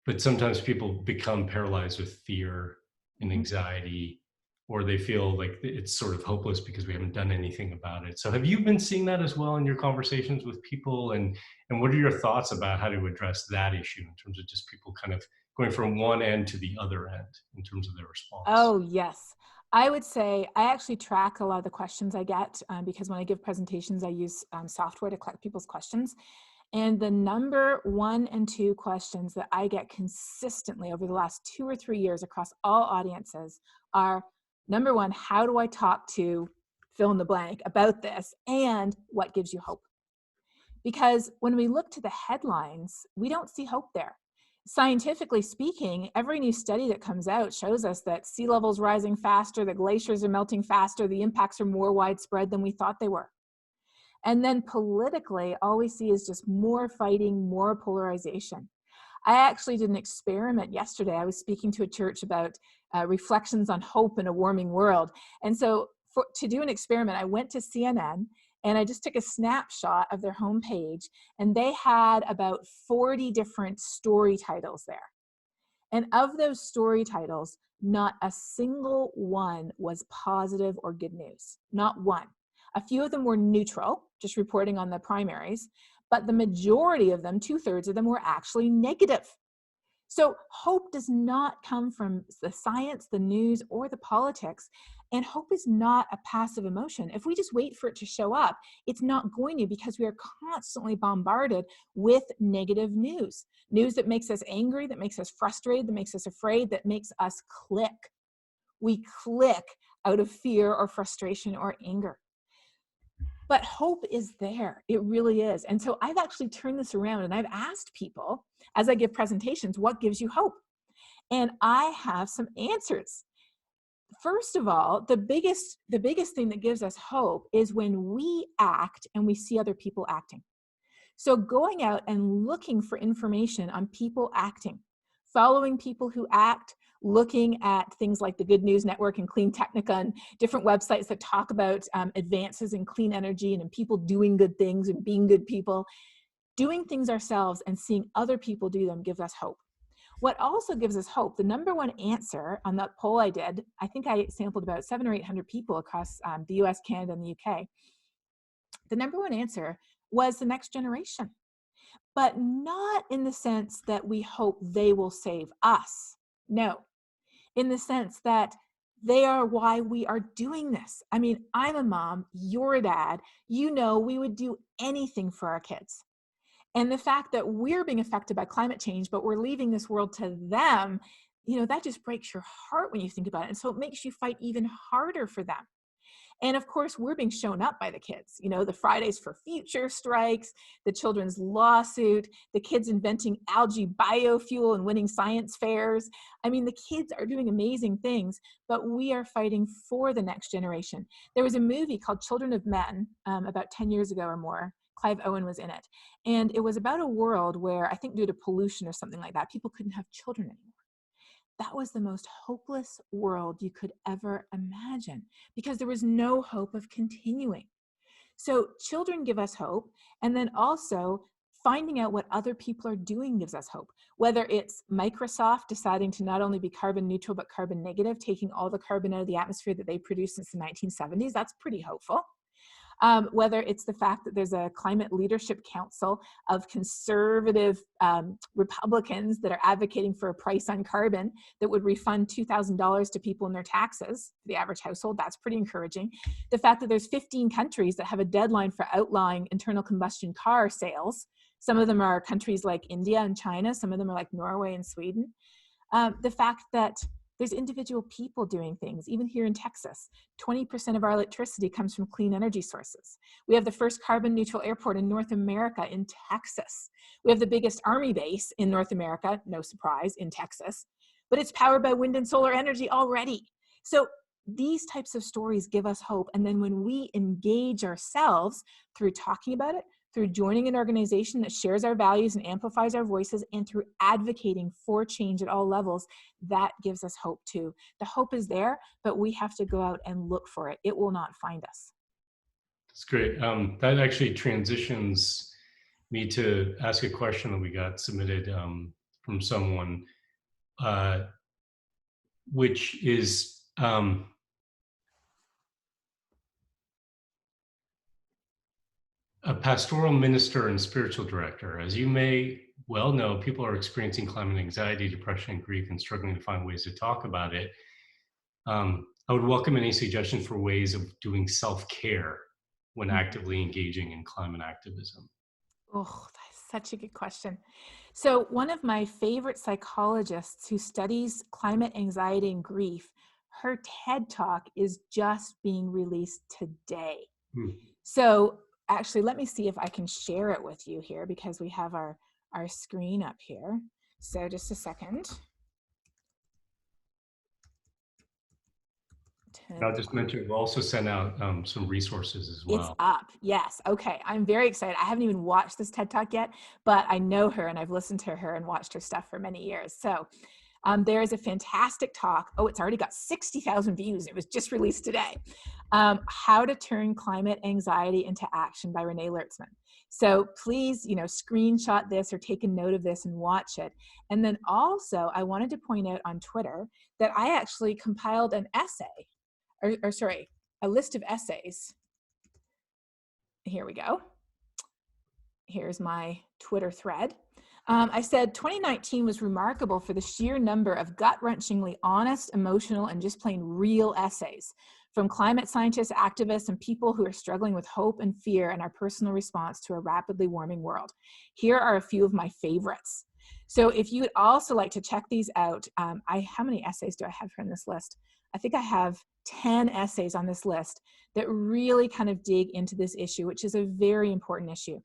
[SPEAKER 1] But sometimes people become paralyzed with fear and
[SPEAKER 2] Mhm.
[SPEAKER 1] anxiety, or they feel like it's sort of hopeless because we haven't done anything about it. So have you been seeing that as well in your conversations with people? And what are your thoughts about how to address that issue in terms of just people kind of going from one end to the other end in terms of their response?
[SPEAKER 2] Oh, yes. I would say I actually track a lot of the questions I get because when I give presentations, I use software to collect people's questions. And the number 1 and 2 questions that I get consistently over the last 2 or 3 years across all audiences are, number one, how do I talk to fill in the blank about this? And what gives you hope? Because when we look to the headlines, we don't see hope there. Scientifically speaking, every new study that comes out shows us that sea levels rising faster, the glaciers are melting faster, the impacts are more widespread than we thought they were. And then politically, all we see is just more fighting, more polarization. I actually did an experiment yesterday. I was speaking to a church about reflections on hope in a warming world. And so to do an experiment, I went to CNN and I just took a snapshot of their homepage, and they had about 40 different story titles there. And of those story titles, not a single one was positive or good news. Not one. A few of them were neutral, just reporting on the primaries, but the majority of them, 2/3 of them, were actually negative. So hope does not come from the science, the news, or the politics. And hope is not a passive emotion. If we just wait for it to show up, it's not going to, because we are constantly bombarded with negative news. News that makes us angry, that makes us frustrated, that makes us afraid, that makes us click. We click out of fear or frustration or anger. But hope is there. It really is. And so I've actually turned this around and I've asked people as I give presentations, what gives you hope? And I have some answers. First of all, the biggest thing that gives us hope is when we act and we see other people acting. So going out and looking for information on people acting, following people who act, looking at things like the Good News Network and Clean Technica and different websites that talk about advances in clean energy and in people doing good things and being good people. Doing things ourselves and seeing other people do them gives us hope. What also gives us hope, the number one answer on that poll I did, I think I sampled about 700 or 800 people across the US, Canada, and the UK. The number one answer was the next generation, but not in the sense that we hope they will save us. No, in the sense that they are why we are doing this. I mean, I'm a mom, you're a dad, you know, we would do anything for our kids. And the fact that we're being affected by climate change, but we're leaving this world to them, you know, that just breaks your heart when you think about it. And so it makes you fight even harder for them. And of course, we're being shown up by the kids, you know, the Fridays for Future strikes, the children's lawsuit, the kids inventing algae biofuel and winning science fairs. I mean, the kids are doing amazing things, but we are fighting for the next generation. There was a movie called Children of Men about 10 years ago or more. Clive Owen was in it. And it was about a world where, I think due to pollution or something like that, people couldn't have children anymore. That was the most hopeless world you could ever imagine, because there was no hope of continuing. So children give us hope, and then also finding out what other people are doing gives us hope. Whether it's Microsoft deciding to not only be carbon neutral, but carbon negative, taking all the carbon out of the atmosphere that they produced since the 1970s, that's pretty hopeful. Whether it's the fact that there's a climate leadership council of conservative Republicans that are advocating for a price on carbon that would refund $2,000 to people in their taxes, the average household, that's pretty encouraging. The fact that there's 15 countries that have a deadline for outlawing internal combustion car sales. Some of them are countries like India and China. Some of them are like Norway and Sweden. The fact that there's individual people doing things, even here in Texas. 20% of our electricity comes from clean energy sources. We have the first carbon neutral airport in North America in Texas. We have the biggest army base in North America, no surprise, in Texas, but it's powered by wind and solar energy already. So these types of stories give us hope. And then when we engage ourselves through talking about it, through joining an organization that shares our values and amplifies our voices, and through advocating for change at all levels, that gives us hope too. The hope is there, but we have to go out and look for it. It will not find us.
[SPEAKER 1] That's great. That actually transitions me to ask a question that we got submitted from someone, which is, a pastoral minister and spiritual director. As you may well know, people are experiencing climate anxiety, depression, and grief, and struggling to find ways to talk about it. I would welcome any suggestions for ways of doing self-care when actively engaging in climate activism.
[SPEAKER 2] Oh, that's such a good question. So one of my favorite psychologists who studies climate anxiety and grief, her TED Talk is just being released today. So actually, let me see if I can share it with you here, because we have our screen up here. So just a second.
[SPEAKER 1] I'll just mention, we'll also send out some resources as well.
[SPEAKER 2] It's up, yes. Okay, I'm very excited. I haven't even watched this TED Talk yet, but I know her and I've listened to her and watched her stuff for many years. So there is a fantastic talk. Oh, it's already got 60,000 views. It was just released today. How to Turn Climate Anxiety into Action by Renee Lertzman. So please, you know, screenshot this or take a note of this and watch it. And then also, I wanted to point out on Twitter that I actually compiled an essay, a list of essays. Here we go. Here's my Twitter thread. I said 2019 was remarkable for the sheer number of gut-wrenchingly honest, emotional, and just plain real essays from climate scientists, activists, and people who are struggling with hope and fear in our personal response to a rapidly warming world. Here are a few of my favorites. So if you would also like to check these out, how many essays do I have here on this list? I think I have 10 essays on this list that really kind of dig into this issue, which is a very important issue.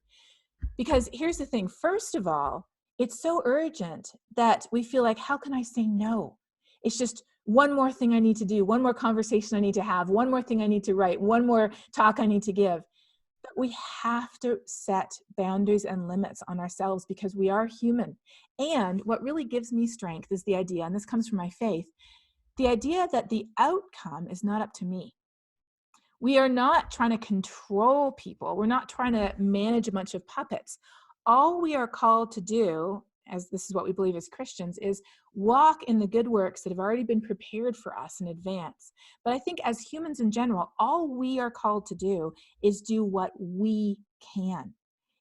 [SPEAKER 2] Because here's the thing, first of all, it's so urgent that we feel like, how can I say no? It's just one more thing I need to do, one more conversation I need to have, one more thing I need to write, one more talk I need to give. But we have to set boundaries and limits on ourselves because we are human. And what really gives me strength is the idea, and this comes from my faith, the idea that the outcome is not up to me. We are not trying to control people. We're not trying to manage a bunch of puppets. All we are called to do, as this is what we believe as Christians, is walk in the good works that have already been prepared for us in advance. But I think as humans in general, all we are called to do is do what we can.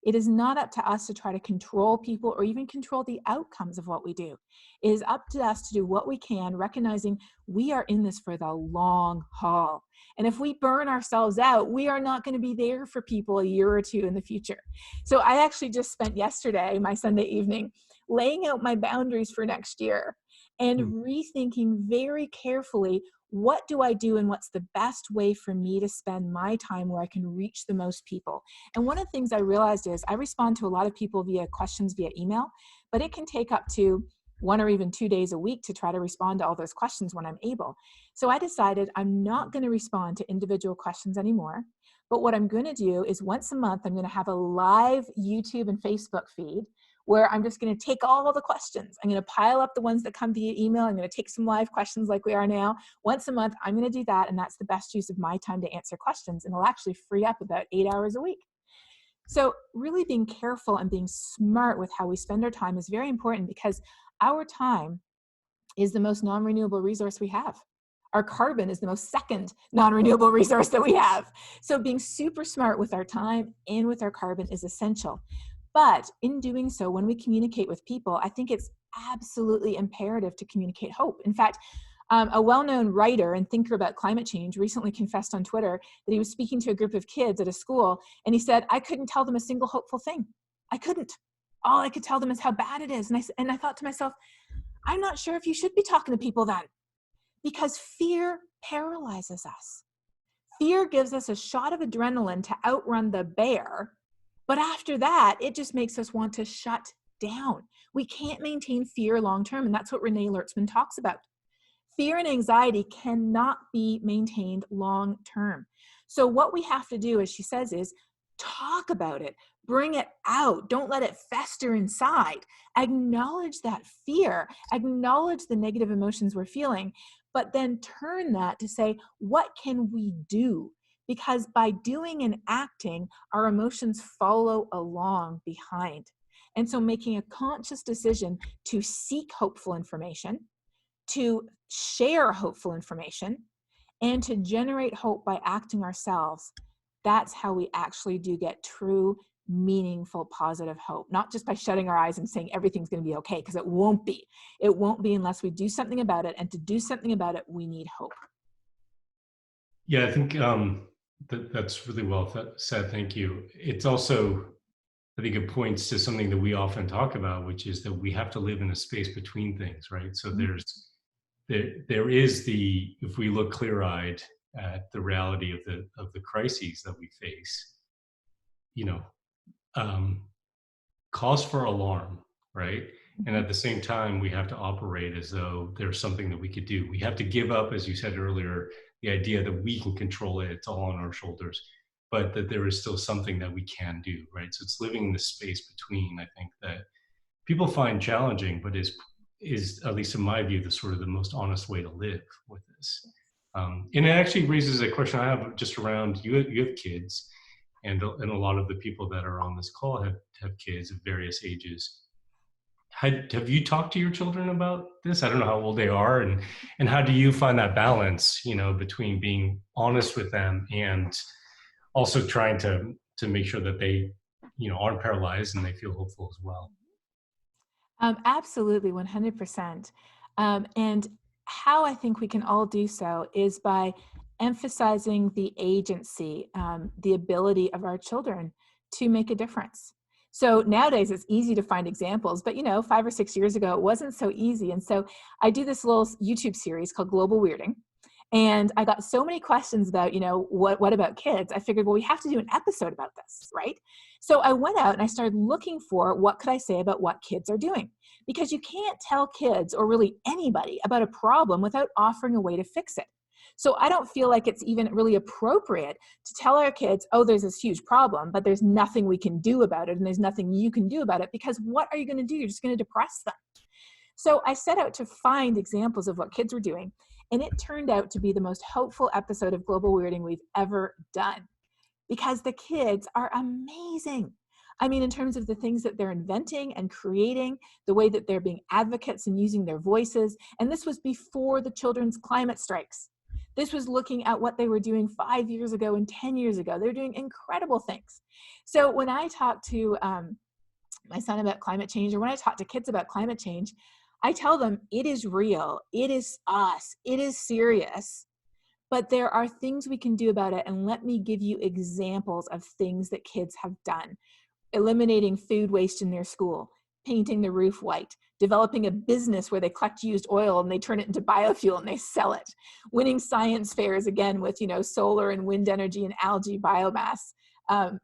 [SPEAKER 2] It is not up to us to try to control people or even control the outcomes of what we do. It is up to us to do what we can, recognizing we are in this for the long haul. And if we burn ourselves out, we are not going to be there for people a year or two in the future. So I actually just spent yesterday, my Sunday evening, laying out my boundaries for next year and rethinking very carefully, what do I do and what's the best way for me to spend my time where I can reach the most people? And one of the things I realized is I respond to a lot of people via questions via email, but it can take up to 1 or even 2 days a week to try to respond to all those questions when I'm able. So I decided I'm not going to respond to individual questions anymore. But what I'm going to do is once a month, I'm going to have a live YouTube and Facebook feed where I'm just going to take all the questions. I'm going to pile up the ones that come via email. I'm going to take some live questions like we are now. Once a month, I'm going to do that. And that's the best use of my time to answer questions. And it'll actually free up about 8 hours a week. So really being careful and being smart with how we spend our time is very important because our time is the most non-renewable resource we have. Our carbon is the most second non-renewable resource that we have. So being super smart with our time and with our carbon is essential. But in doing so, when we communicate with people, I think it's absolutely imperative to communicate hope. In fact, a well-known writer and thinker about climate change recently confessed on Twitter that he was speaking to a group of kids at a school, and he said, I couldn't tell them a single hopeful thing. I couldn't. All I could tell them is how bad it is. And I thought to myself, I'm not sure if you should be talking to people then, because fear paralyzes us. Fear gives us a shot of adrenaline to outrun the bear, but after that, it just makes us want to shut down. We can't maintain fear long-term, and that's what Renee Lertzman talks about. Fear and anxiety cannot be maintained long-term. So what we have to do, as she says, is talk about it, bring it out. Don't let it fester inside. Acknowledge that fear, acknowledge the negative emotions we're feeling, but then turn that to say, what can we do? Because by doing and acting, our emotions follow along behind. And so making a conscious decision to seek hopeful information, to share hopeful information, and to generate hope by acting ourselves, that's how we actually do get true, meaningful, positive hope. Not just by shutting our eyes and saying everything's going to be okay, because it won't be. It won't be unless we do something about it. And to do something about it, we need hope.
[SPEAKER 1] Yeah, I think that's really well said. Thank you. It's also, I think it points to something that we often talk about, which is that we have to live in a space between things, right? So there is the, if we look clear-eyed at the reality of the crises that we face, you know, cause for alarm, right? And at the same time, we have to operate as though there's something that we could do. We have to give up, as you said earlier, the idea that we can control it, it's all on our shoulders, but that there is still something that we can do, right? So it's living in the space between, I think, that people find challenging, but is at least in my view, the sort of the most honest way to live with this. And it actually raises a question I have just around, you have kids, and a lot of the people that are on this call have kids of various ages. Have you talked to your children about this? I don't know how old they are, and how do you find that balance, between being honest with them and also trying to make sure that they, aren't paralyzed and they feel hopeful as well?
[SPEAKER 2] Absolutely, 100%. And how I think we can all do so is by emphasizing the agency, the ability of our children to make a difference. So nowadays it's easy to find examples, but 5 or 6 years ago, it wasn't so easy. And so I do this little YouTube series called Global Weirding. And I got so many questions about, what about kids? I figured, well, we have to do an episode about this, right? So I went out and I started looking for what could I say about what kids are doing? Because you can't tell kids or really anybody about a problem without offering a way to fix it. So I don't feel like it's even really appropriate to tell our kids, oh, there's this huge problem, but there's nothing we can do about it, and there's nothing you can do about it, because what are you going to do? You're just going to depress them. So I set out to find examples of what kids were doing, and it turned out to be the most hopeful episode of Global Weirding we've ever done, because the kids are amazing. I mean, in terms of the things that they're inventing and creating, the way that they're being advocates and using their voices. And this was before the children's climate strikes. This was looking at what they were doing 5 years ago and 10 years ago. They're doing incredible things. So when I talk to my son about climate change, or when I talk to kids about climate change, I tell them it is real, it is us, it is serious, but there are things we can do about it. And let me give you examples of things that kids have done. Eliminating food waste in their school, painting the roof white, developing a business where they collect used oil and they turn it into biofuel and they sell it, winning science fairs again with, solar and wind energy and algae biomass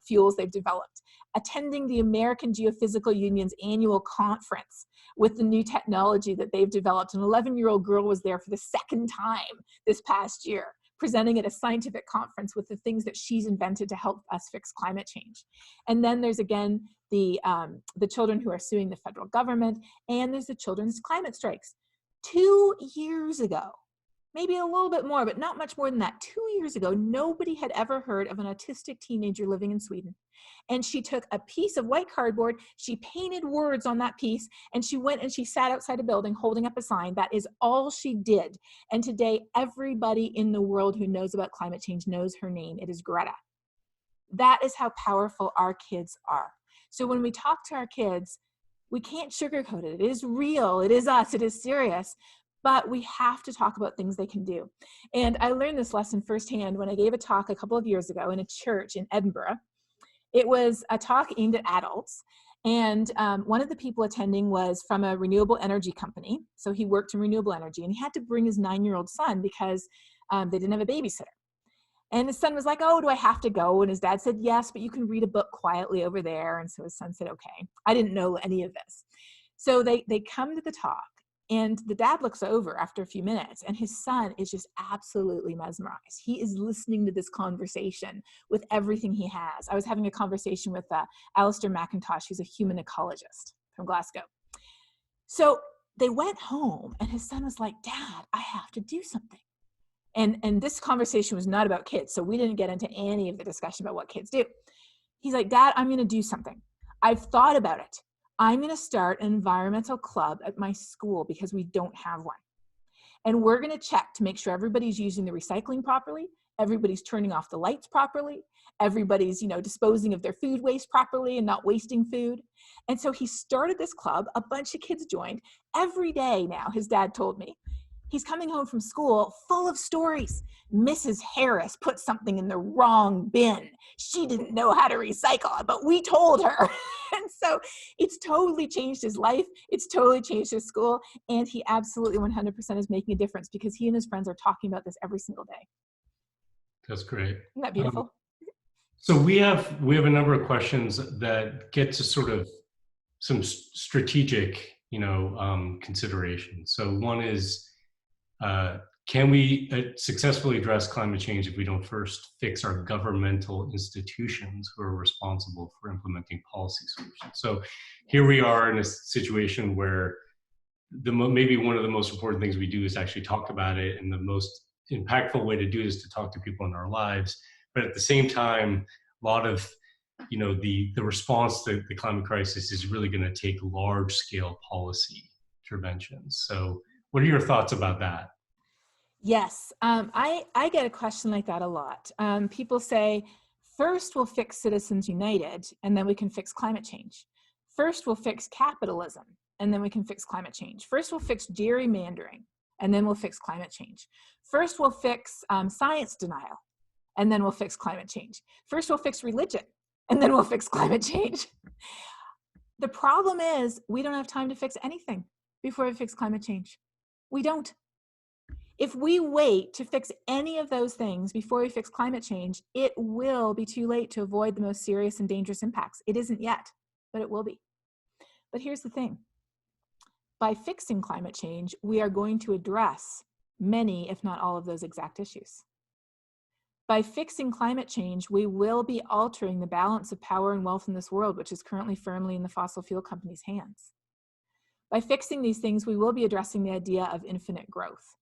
[SPEAKER 2] fuels they've developed, attending the American Geophysical Union's annual conference with the new technology that they've developed. An 11-year-old girl was there for the second time this past year, presenting at a scientific conference with the things that she's invented to help us fix climate change. And then there's again the children who are suing the federal government, and there's the children's climate strikes. 2 years ago, maybe a little bit more, but not much more than that. 2 years ago, nobody had ever heard of an autistic teenager living in Sweden. And she took a piece of white cardboard, she painted words on that piece, and she went and she sat outside a building holding up a sign. That is all she did. And today, everybody in the world who knows about climate change knows her name. It is Greta. That is how powerful our kids are. So when we talk to our kids, we can't sugarcoat it. It is real, it is us, it is serious. But we have to talk about things they can do. And I learned this lesson firsthand when I gave a talk a couple of years ago in a church in Edinburgh. It was a talk aimed at adults. And one of the people attending was from a renewable energy company. So he worked in renewable energy, and he had to bring his 9-year-old son because they didn't have a babysitter. And his son was like, oh, do I have to go? And his dad said, yes, but you can read a book quietly over there. And so his son said, okay. I didn't know any of this. So they come to the talk. And the dad looks over after a few minutes, and his son is just absolutely mesmerized. He is listening to this conversation with everything he has. I was having a conversation with Alistair McIntosh, who's a human ecologist from Glasgow. So they went home, and his son was like, Dad, I have to do something. And this conversation was not about kids, so we didn't get into any of the discussion about what kids do. He's like, Dad, I'm going to do something. I've thought about it. I'm going to start an environmental club at my school because we don't have one. And we're going to check to make sure everybody's using the recycling properly, everybody's turning off the lights properly, everybody's, disposing of their food waste properly and not wasting food. And so he started this club. A bunch of kids joined. Every day now, his dad told me, he's coming home from school full of stories. Mrs. Harris put something in the wrong bin. She didn't know how to recycle it, but we told her. And so it's totally changed his life. It's totally changed his school. And he absolutely 100% is making a difference because he and his friends are talking about this every single day.
[SPEAKER 1] That's great.
[SPEAKER 2] Isn't that beautiful?
[SPEAKER 1] So we have a number of questions that get to sort of some strategic, considerations. So one is, can we successfully address climate change if we don't first fix our governmental institutions who are responsible for implementing policy solutions? So here we are in a situation where maybe one of the most important things we do is actually talk about it, and the most impactful way to do it is to talk to people in our lives. But at the same time, a lot of the response to the climate crisis is really going to take large scale policy interventions. So what are your thoughts about that?
[SPEAKER 2] Yes, I get a question like that a lot. People say, first we'll fix Citizens United, and then we can fix climate change. First we'll fix capitalism, and then we can fix climate change. First we'll fix gerrymandering, and then we'll fix climate change. First, we'll fix science denial, and then we'll fix climate change. First, we'll fix religion, and then we'll fix climate change. The problem is we don't have time to fix anything before we fix climate change. We don't. If we wait to fix any of those things before we fix climate change, it will be too late to avoid the most serious and dangerous impacts. It isn't yet, but it will be. But here's the thing. By fixing climate change, we are going to address many, if not all, of those exact issues. By fixing climate change, we will be altering the balance of power and wealth in this world, which is currently firmly in the fossil fuel companies' hands. By fixing these things, we will be addressing the idea of infinite growth.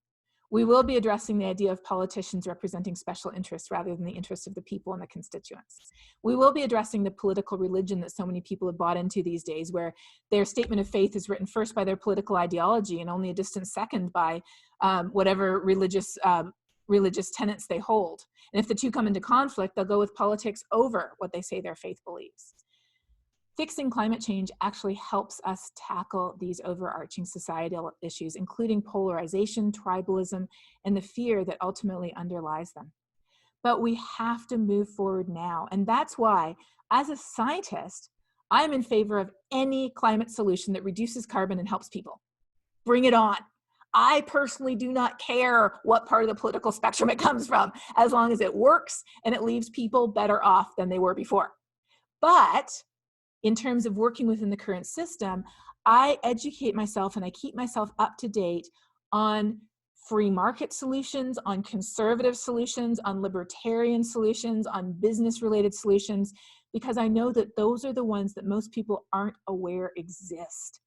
[SPEAKER 2] We will be addressing the idea of politicians representing special interests rather than the interests of the people and the constituents. We will be addressing the political religion that so many people have bought into these days, where their statement of faith is written first by their political ideology and only a distant second by whatever religious tenets they hold. And if the two come into conflict, they'll go with politics over what they say their faith believes. Fixing climate change actually helps us tackle these overarching societal issues, including polarization, tribalism, and the fear that ultimately underlies them. But we have to move forward now. And that's why, as a scientist, I'm in favor of any climate solution that reduces carbon and helps people. Bring it on. I personally do not care what part of the political spectrum it comes from, as long as it works and it leaves people better off than they were before. But in terms of working within the current system, I educate myself and I keep myself up to date on free market solutions, on conservative solutions, on libertarian solutions, on business-related solutions, because I know that those are the ones that most people aren't aware exist.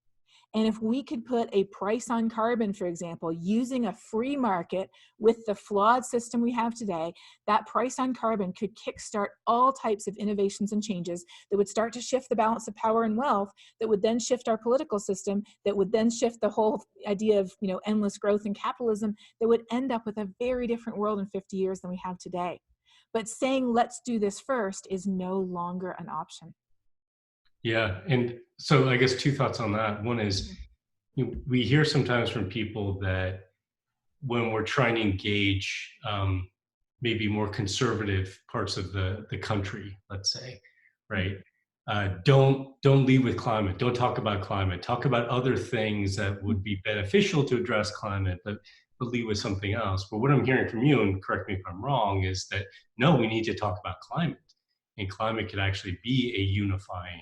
[SPEAKER 2] And if we could put a price on carbon, for example, using a free market with the flawed system we have today, that price on carbon could kickstart all types of innovations and changes that would start to shift the balance of power and wealth, that would then shift our political system, that would then shift the whole idea of, endless growth and capitalism, that would end up with a very different world in 50 years than we have today. But saying, let's do this first is no longer an option.
[SPEAKER 1] Yeah, and so I guess two thoughts on that. One is, we hear sometimes from people that when we're trying to engage maybe more conservative parts of the country, let's say, right? Don't lead with climate. Don't talk about climate. Talk about other things that would be beneficial to address climate, but lead with something else. But what I'm hearing from you, and correct me if I'm wrong, is that no, we need to talk about climate, and climate could actually be a unifying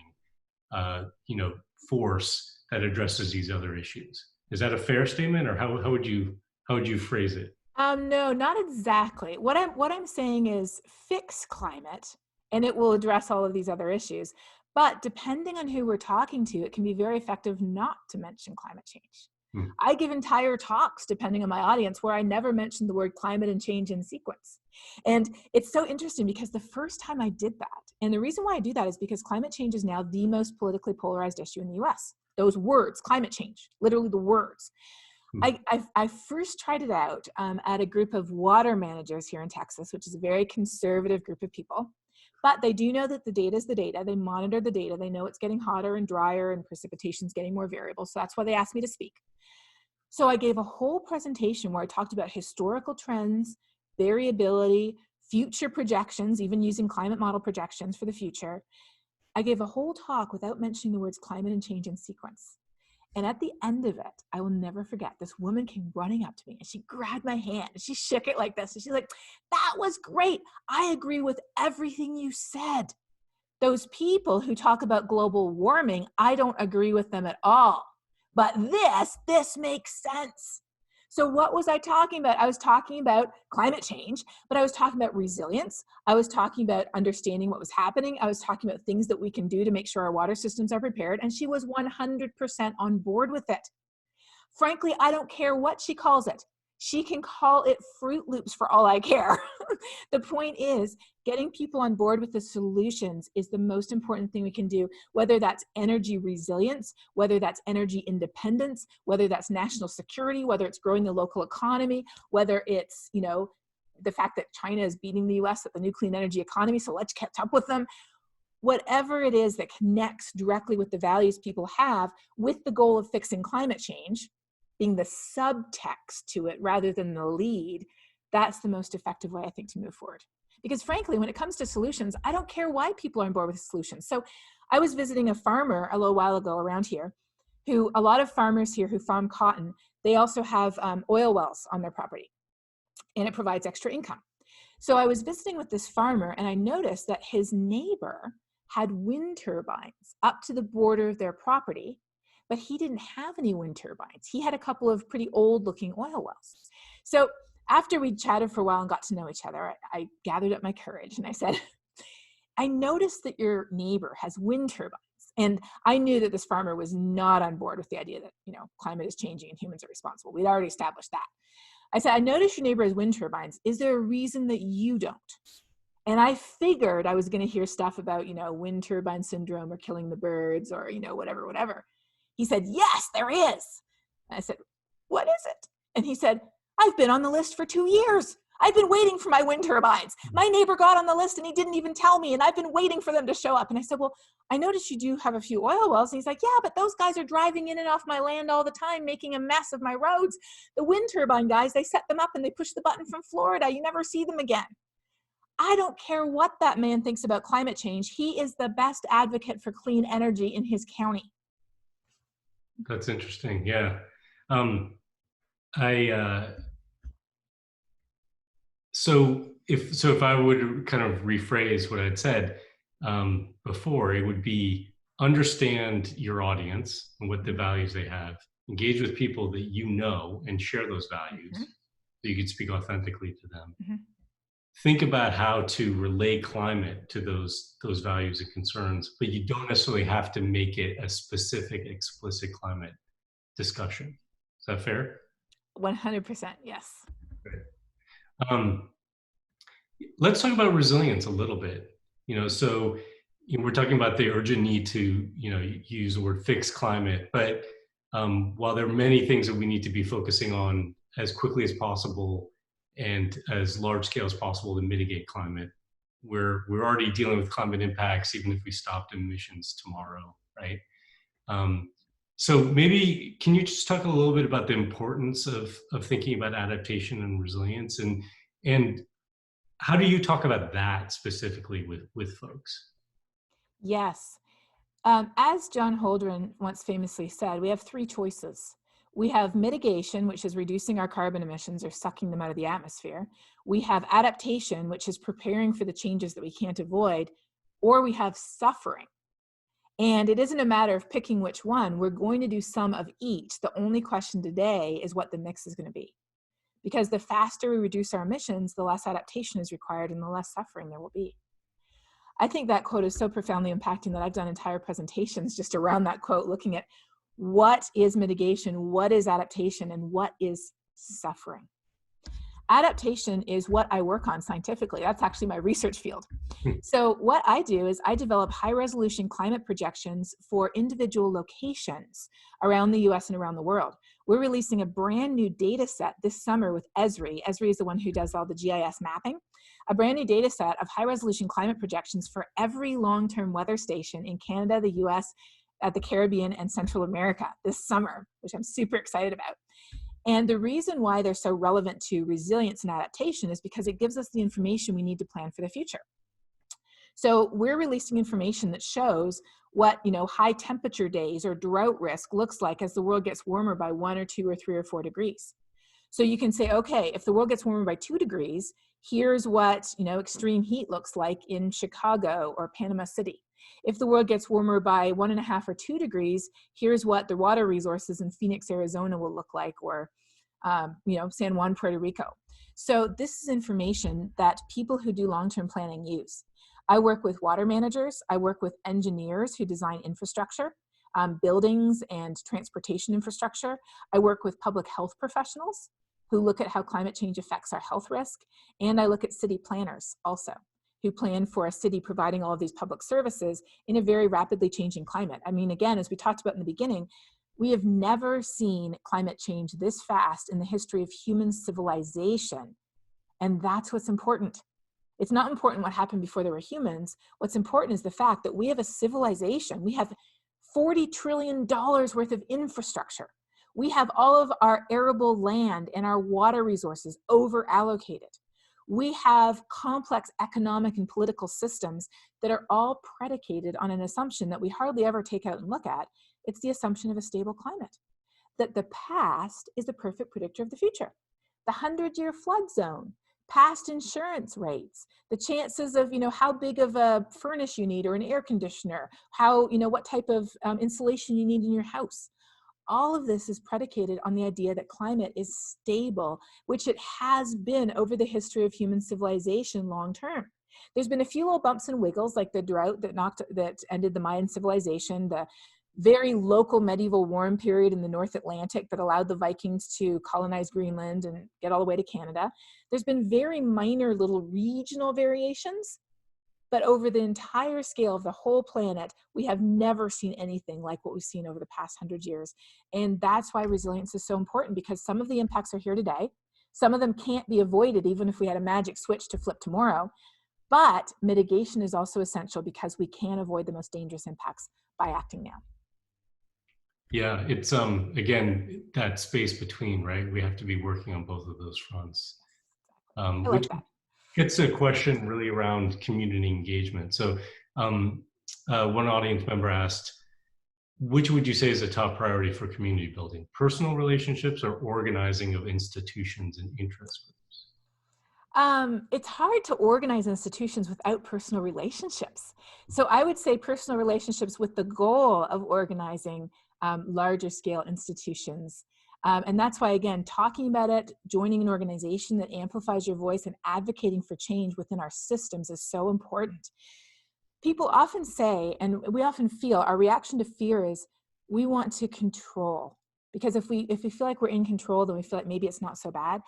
[SPEAKER 1] force that addresses these other issues. Is that a fair statement, or how would you phrase it?
[SPEAKER 2] No, not exactly. What I'm saying is fix climate, and it will address all of these other issues. But depending on who we're talking to, it can be very effective not to mention climate change. I give entire talks, depending on my audience, where I never mention the word climate and change in sequence. And it's so interesting because the first time I did that, and the reason why I do that is because climate change is now the most politically polarized issue in the US. Those words, climate change, literally the words. I first tried it out at a group of water managers here in Texas, which is a very conservative group of people. But they do know that the data is the data. They monitor the data. They know it's getting hotter and drier and precipitation's getting more variable. So that's why they asked me to speak. So I gave a whole presentation where I talked about historical trends, variability, future projections, even using climate model projections for the future. I gave a whole talk without mentioning the words climate and change in sequence. And at the end of it, I will never forget, this woman came running up to me and she grabbed my hand and she shook it like this. And she's like, that was great. I agree with everything you said. Those people who talk about global warming, I don't agree with them at all. But this makes sense. So what was I talking about? I was talking about climate change, but I was talking about resilience. I was talking about understanding what was happening. I was talking about things that we can do to make sure our water systems are prepared. And she was 100% on board with it. Frankly, I don't care what she calls it. She can call it Fruit Loops for all I care. The point is, getting people on board with the solutions is the most important thing we can do, whether that's energy resilience, whether that's energy independence, whether that's national security, whether it's growing the local economy, whether it's, the fact that China is beating the US at the new clean energy economy, so let's catch up with them. Whatever it is that connects directly with the values people have with the goal of fixing climate change, being the subtext to it rather than the lead, that's the most effective way, I think, to move forward. Because frankly, when it comes to solutions, I don't care why people are on board with solutions. So I was visiting a farmer a little while ago around here, who a lot of farmers here who farm cotton, they also have oil wells on their property, and it provides extra income. So I was visiting with this farmer, and I noticed that his neighbor had wind turbines up to the border of their property, but he didn't have any wind turbines. He had a couple of pretty old looking oil wells. So after we chatted for a while and got to know each other, I gathered up my courage and I said, I noticed that your neighbor has wind turbines. And I knew that this farmer was not on board with the idea that, climate is changing and humans are responsible. We'd already established that. I said, I noticed your neighbor has wind turbines. Is there a reason that you don't? And I figured I was going to hear stuff about, wind turbine syndrome or killing the birds or, whatever. He said, yes, there is. And I said, what is it? And he said, I've been on the list for 2 years. I've been waiting for my wind turbines. My neighbor got on the list and he didn't even tell me, and I've been waiting for them to show up. And I said, well, I noticed you do have a few oil wells. And he's like, yeah, but those guys are driving in and off my land all the time, making a mess of my roads. The wind turbine guys, they set them up and they push the button from Florida. You never see them again. I don't care what that man thinks about climate change. He is the best advocate for clean energy in his county.
[SPEAKER 1] That's interesting. Yeah. So if I would kind of rephrase what I'd said before, it would be understand your audience and what the values they have. Engage with people that you know and share those values, so you can speak authentically to them. Think about how to relay climate to those values and concerns, but you don't necessarily have to make it a specific, explicit climate discussion. Is that fair?
[SPEAKER 2] 100%, yes.
[SPEAKER 1] Great. Let's talk about resilience a little bit. So we're talking about the urgent need to, use the word fix climate, but while there are many things that we need to be focusing on as quickly as possible and as large scale as possible to mitigate climate, we're already dealing with climate impacts, even if we stopped emissions tomorrow, right? So maybe can you just talk a little bit about the importance of thinking about adaptation and resilience, and how do you talk about that specifically with folks?
[SPEAKER 2] Yes. As John Holdren once famously said, we have 3 choices. We have mitigation, which is reducing our carbon emissions or sucking them out of the atmosphere. We have adaptation, which is preparing for the changes that we can't avoid, or we have suffering. And it isn't a matter of picking which one. We're going to do some of each. The only question today is what the mix is going to be. Because the faster we reduce our emissions, the less adaptation is required and the less suffering there will be. I think that quote is so profoundly impacting that I've done entire presentations just around that quote, looking at what is mitigation, what is adaptation, and what is suffering. Adaptation is what I work on scientifically. That's actually my research field. So what I do is I develop high-resolution climate projections for individual locations around the US and around the world. We're releasing a brand new data set this summer with Esri. Esri is the one who does all the GIS mapping. A brand new data set of high-resolution climate projections for every long-term weather station in Canada, the US, the Caribbean, and Central America this summer, which I'm super excited about. And the reason why they're so relevant to resilience and adaptation is because it gives us the information we need to plan for the future. So we're releasing information that shows what, high temperature days or drought risk looks like as the world gets warmer by 1 or 2 or 3 or 4 degrees. So you can say, okay, if the world gets warmer by 2 degrees, here's what, extreme heat looks like in Chicago or Panama City. If the world gets warmer by 1.5 or 2 degrees, here's what the water resources in Phoenix, Arizona will look like, or, San Juan, Puerto Rico. So this is information that people who do long-term planning use. I work with water managers. I work with engineers who design infrastructure, buildings and transportation infrastructure. I work with public health professionals who look at how climate change affects our health risk. And I look at city planners also, who plan for a city providing all of these public services in a very rapidly changing climate. I mean, again, as we talked about in the beginning, we have never seen climate change this fast in the history of human civilization. And that's what's important. It's not important what happened before there were humans. What's important is the fact that we have a civilization. We have $40 trillion worth of infrastructure. We have all of our arable land and our water resources over allocated. We have complex economic and political systems that are all predicated on an assumption that we hardly ever take out and look at. It's the assumption of a stable climate, that the past is the perfect predictor of the future. The 100-year flood zone, past insurance rates, the chances of, how big of a furnace you need or an air conditioner, how, what type of insulation you need in your house. All of this is predicated on the idea that climate is stable, which it has been over the history of human civilization long term. There's been a few little bumps and wiggles, like the drought that ended the Mayan civilization, the very local medieval warm period in the North Atlantic that allowed the Vikings to colonize Greenland and get all the way to Canada. There's been very minor little regional variations, but over the entire scale of the whole planet, we have never seen anything like what we've seen over the past 100 years. And that's why resilience is so important, because some of the impacts are here today. Some of them can't be avoided, even if we had a magic switch to flip tomorrow. But mitigation is also essential, because we can avoid the most dangerous impacts by acting now.
[SPEAKER 1] Yeah, it's again that space between, right? We have to be working on both of those fronts.
[SPEAKER 2] I like
[SPEAKER 1] Which
[SPEAKER 2] that.
[SPEAKER 1] gets a question really around community engagement. So one audience member asked, which would you say is a top priority for community building? Personal relationships or organizing of institutions and interest groups?
[SPEAKER 2] It's hard to organize institutions without personal relationships. So I would say personal relationships with the goal of organizing larger scale institutions. And that's why, again, talking about it, joining an organization that amplifies your voice and advocating for change within our systems is so important. People often say, and we often feel, our reaction to fear is we want to control. Because if we feel like we're in control, then we feel like maybe it's not so bad.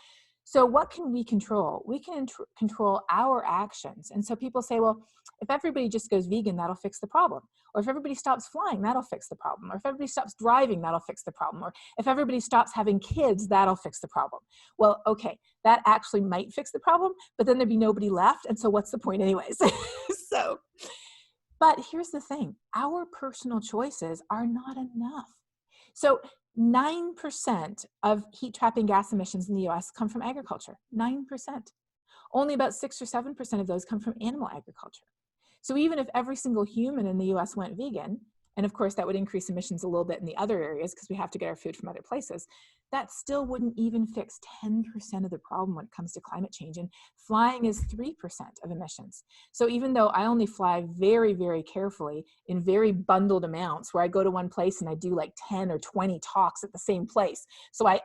[SPEAKER 2] So what can we control? We can control our actions. And so people say, well, if everybody just goes vegan, that'll fix the problem. Or if everybody stops flying, that'll fix the problem. Or if everybody stops driving, that'll fix the problem. Or if everybody stops having kids, that'll fix the problem. Well, okay, that actually might fix the problem, but then there'd be nobody left. And so what's the point anyways? But here's the thing, our personal choices are not enough. So 9% of heat trapping gas emissions in the US come from agriculture, 9%. Only about 6 or 7% of those come from animal agriculture. So even if every single human in the US went vegan, and of course that would increase emissions a little bit in the other areas because we have to get our food from other places, that still wouldn't even fix 10% of the problem when it comes to climate change. And flying is 3% of emissions. So even though I only fly very, very carefully in very bundled amounts, where I go to one place and I do like 10 or 20 talks at the same place, so I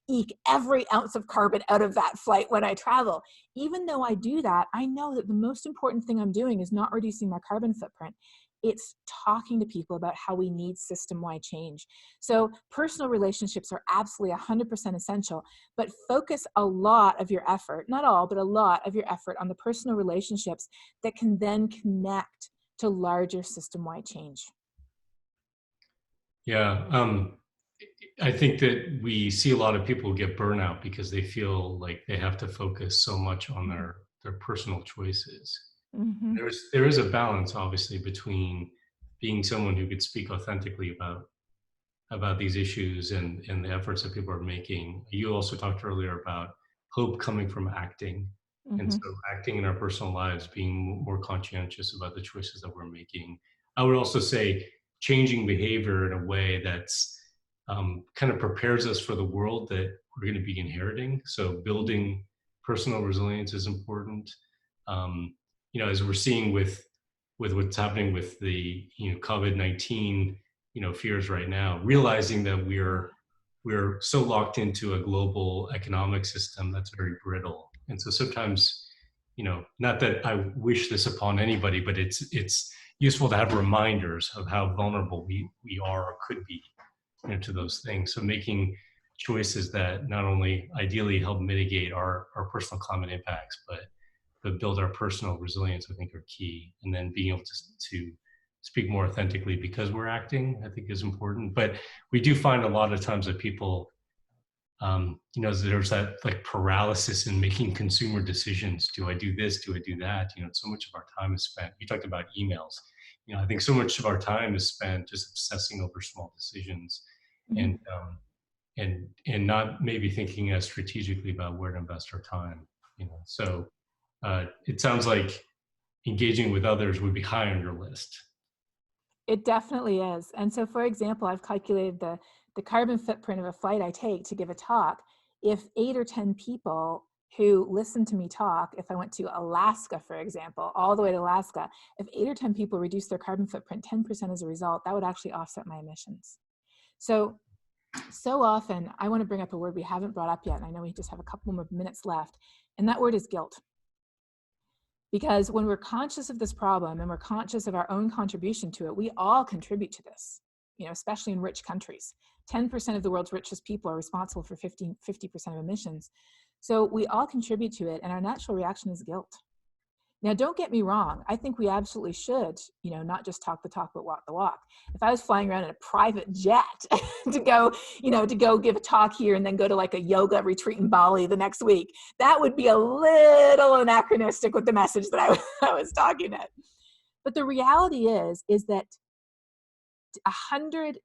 [SPEAKER 2] eke every ounce of carbon out of that flight when I travel. Even though I do that, I know that the most important thing I'm doing is not reducing my carbon footprint. It's talking to people about how we need system-wide change. So personal relationships are absolutely 100% essential, but focus a lot of your effort, not all, but a lot of your effort on the personal relationships that can then connect to larger system-wide change.
[SPEAKER 1] Yeah, I think that we see a lot of people get burnout because they feel like they have to focus so much on their personal choices.
[SPEAKER 2] Mm-hmm.
[SPEAKER 1] There is a balance, obviously, between being someone who could speak authentically about these issues and the efforts that people are making. You also talked earlier about hope coming from acting. And
[SPEAKER 2] Mm-hmm.
[SPEAKER 1] so acting in our personal lives, being more conscientious about the choices that we're making. I would also say changing behavior in a way that's kind of prepares us for the world that we're going to be inheriting. So building personal resilience is important. As we're seeing with what's happening with the COVID-19 fears right now, realizing that we're so locked into a global economic system that's very brittle. And so sometimes, not that I wish this upon anybody, but it's useful to have reminders of how vulnerable we are or could be to those things. So making choices that not only ideally help mitigate our personal climate impacts, but build our personal resilience, I think, are key. And then being able to speak more authentically because we're acting, I think, is important. But we do find a lot of times that people, there's that like paralysis in making consumer decisions. Do I do this? Do I do that? So much of our time is spent. You talked about emails. I think so much of our time is spent just obsessing over small decisions.
[SPEAKER 2] Mm-hmm.
[SPEAKER 1] And and not maybe thinking as strategically about where to invest our time. So it sounds like engaging with others would be high on your list.
[SPEAKER 2] It definitely is. And so, for example, I've calculated the carbon footprint of a flight I take to give a talk. If 8 or 10 people who listen to me talk, if I went to Alaska, for example, all the way to Alaska, if 8 or 10 people reduce their carbon footprint 10% as a result, that would actually offset my emissions. So often I want to bring up a word we haven't brought up yet, and I know we just have a couple more minutes left, and that word is guilt. Because when we're conscious of this problem and we're conscious of our own contribution to it, we all contribute to this, especially in rich countries. 10% of the world's richest people are responsible for 50% of emissions. So we all contribute to it, and our natural reaction is guilt. Now, don't get me wrong. I think we absolutely should, not just talk the talk, but walk the walk. If I was flying around in a private jet to go give a talk here and then go to like a yoga retreat in Bali the next week, that would be a little anachronistic with the message that I was talking at. But the reality is that 100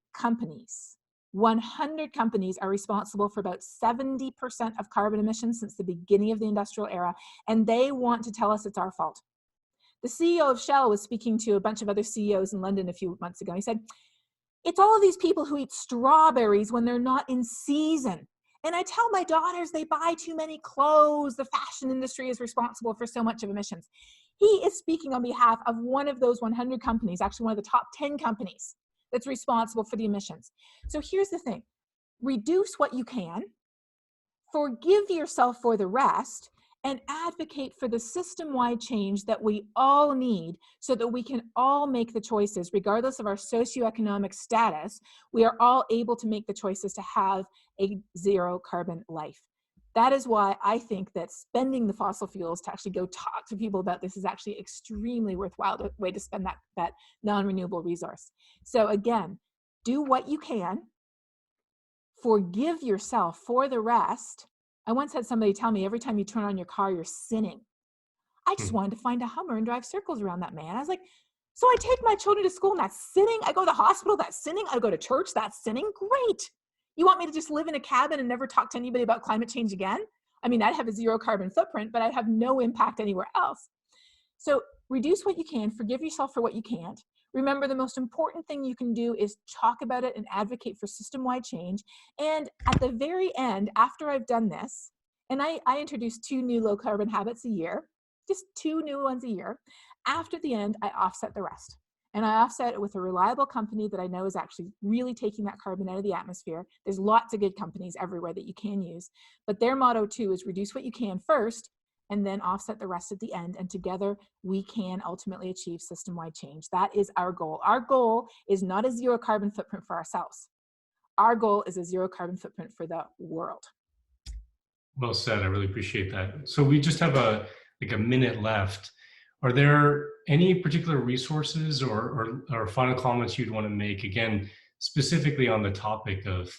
[SPEAKER 2] companies are responsible for about 70% of carbon emissions since the beginning of the industrial era, and they want to tell us it's our fault. The CEO of Shell was speaking to a bunch of other CEOs in London a few months ago. He said, it's all of these people who eat strawberries when they're not in season. And I tell my daughters they buy too many clothes. The fashion industry is responsible for so much of emissions. He is speaking on behalf of one of those 100 companies, actually one of the top 10 companies that's responsible for the emissions. So here's the thing. Reduce what you can, forgive yourself for the rest, and advocate for the system-wide change that we all need so that we can all make the choices, regardless of our socioeconomic status. We are all able to make the choices to have a zero carbon life. That is why I think that spending the fossil fuels to actually go talk to people about this is actually extremely worthwhile way to spend that non-renewable resource. So again, do what you can, forgive yourself for the rest. I once had somebody tell me, every time you turn on your car, you're sinning. I just wanted to find a Hummer and drive circles around that man. I was like, so I take my children to school and that's sinning? I go to the hospital, that's sinning? I go to church, that's sinning? Great. You want me to just live in a cabin and never talk to anybody about climate change again? I mean, I'd have a zero carbon footprint, but I'd have no impact anywhere else. So reduce what you can, forgive yourself for what you can't. Remember, the most important thing you can do is talk about it and advocate for system-wide change. And at the very end, after I've done this, and I introduce 2 new low carbon habits a year, just 2 new ones a year. After the end, I offset the rest. And I offset it with a reliable company that I know is actually really taking that carbon out of the atmosphere. There's lots of good companies everywhere that you can use. But their motto too is reduce what you can first and then offset the rest at the end. And together we can ultimately achieve system-wide change. That is our goal. Our goal is not a zero carbon footprint for ourselves. Our goal is a zero carbon footprint for the world.
[SPEAKER 1] Well said. I really appreciate that. So we just have a minute left. Are there any particular resources or final comments you'd want to make, again, specifically on the topic of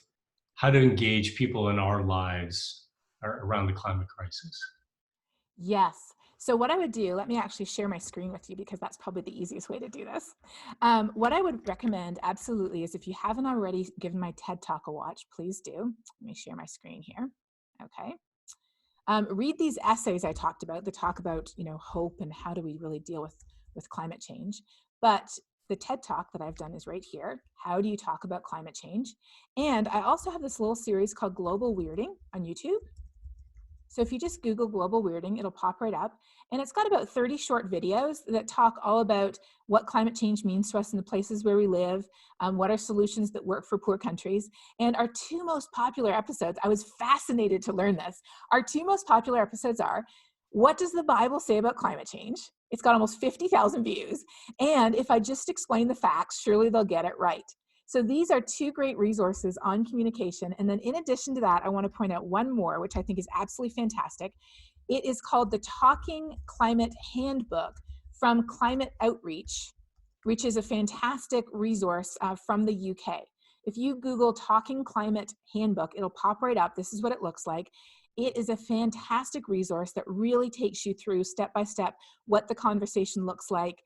[SPEAKER 1] how to engage people in our lives around the climate crisis?
[SPEAKER 2] Yes. So what I would do, let me actually share my screen with you because that's probably the easiest way to do this. What I would recommend absolutely is, if you haven't already given my TED Talk a watch, please do. Let me share my screen here. Okay. Read these essays I talked about that talk about, hope and how do we really deal with climate change. But the TED Talk that I've done is right here. How do you talk about climate change? And I also have this little series called Global Weirding on YouTube. So if you just Google global weirding, it'll pop right up. And it's got about 30 short videos that talk all about what climate change means to us in the places where we live, what are solutions that work for poor countries. And our 2 most popular episodes, I was fascinated to learn this. Our 2 most popular episodes are, what does the Bible say about climate change? It's got almost 50,000 views. And if I just explain the facts, surely they'll get it right. So these are 2 great resources on communication. And then in addition to that, I want to point out one more, which I think is absolutely fantastic. It is called the Talking Climate Handbook from Climate Outreach, which is a fantastic resource from the UK. If you Google Talking Climate Handbook, it'll pop right up. This is what it looks like. It is a fantastic resource that really takes you through step by step what the conversation looks like,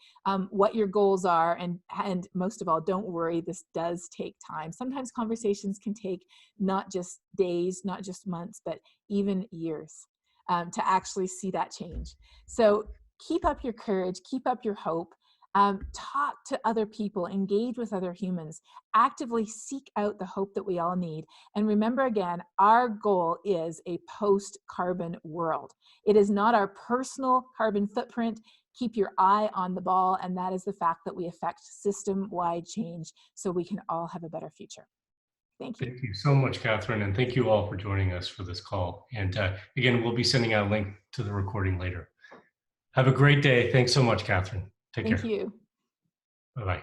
[SPEAKER 2] what your goals are, and most of all, don't worry, this does take time. Sometimes conversations can take not just days, not just months, but even years to actually see that change. So keep up your courage, keep up your hope. Talk to other people, engage with other humans, actively seek out the hope that we all need. And remember again, our goal is a post-carbon world. It is not our personal carbon footprint. Keep your eye on the ball, and that is the fact that we affect system-wide change so we can all have a better future. Thank you.
[SPEAKER 1] Thank you so much, Catherine, and thank you all for joining us for this call. And again, we'll be sending out a link to the recording later. Have a great day. Thanks so much, Catherine. Take care.
[SPEAKER 2] Thank you.
[SPEAKER 1] Bye-bye.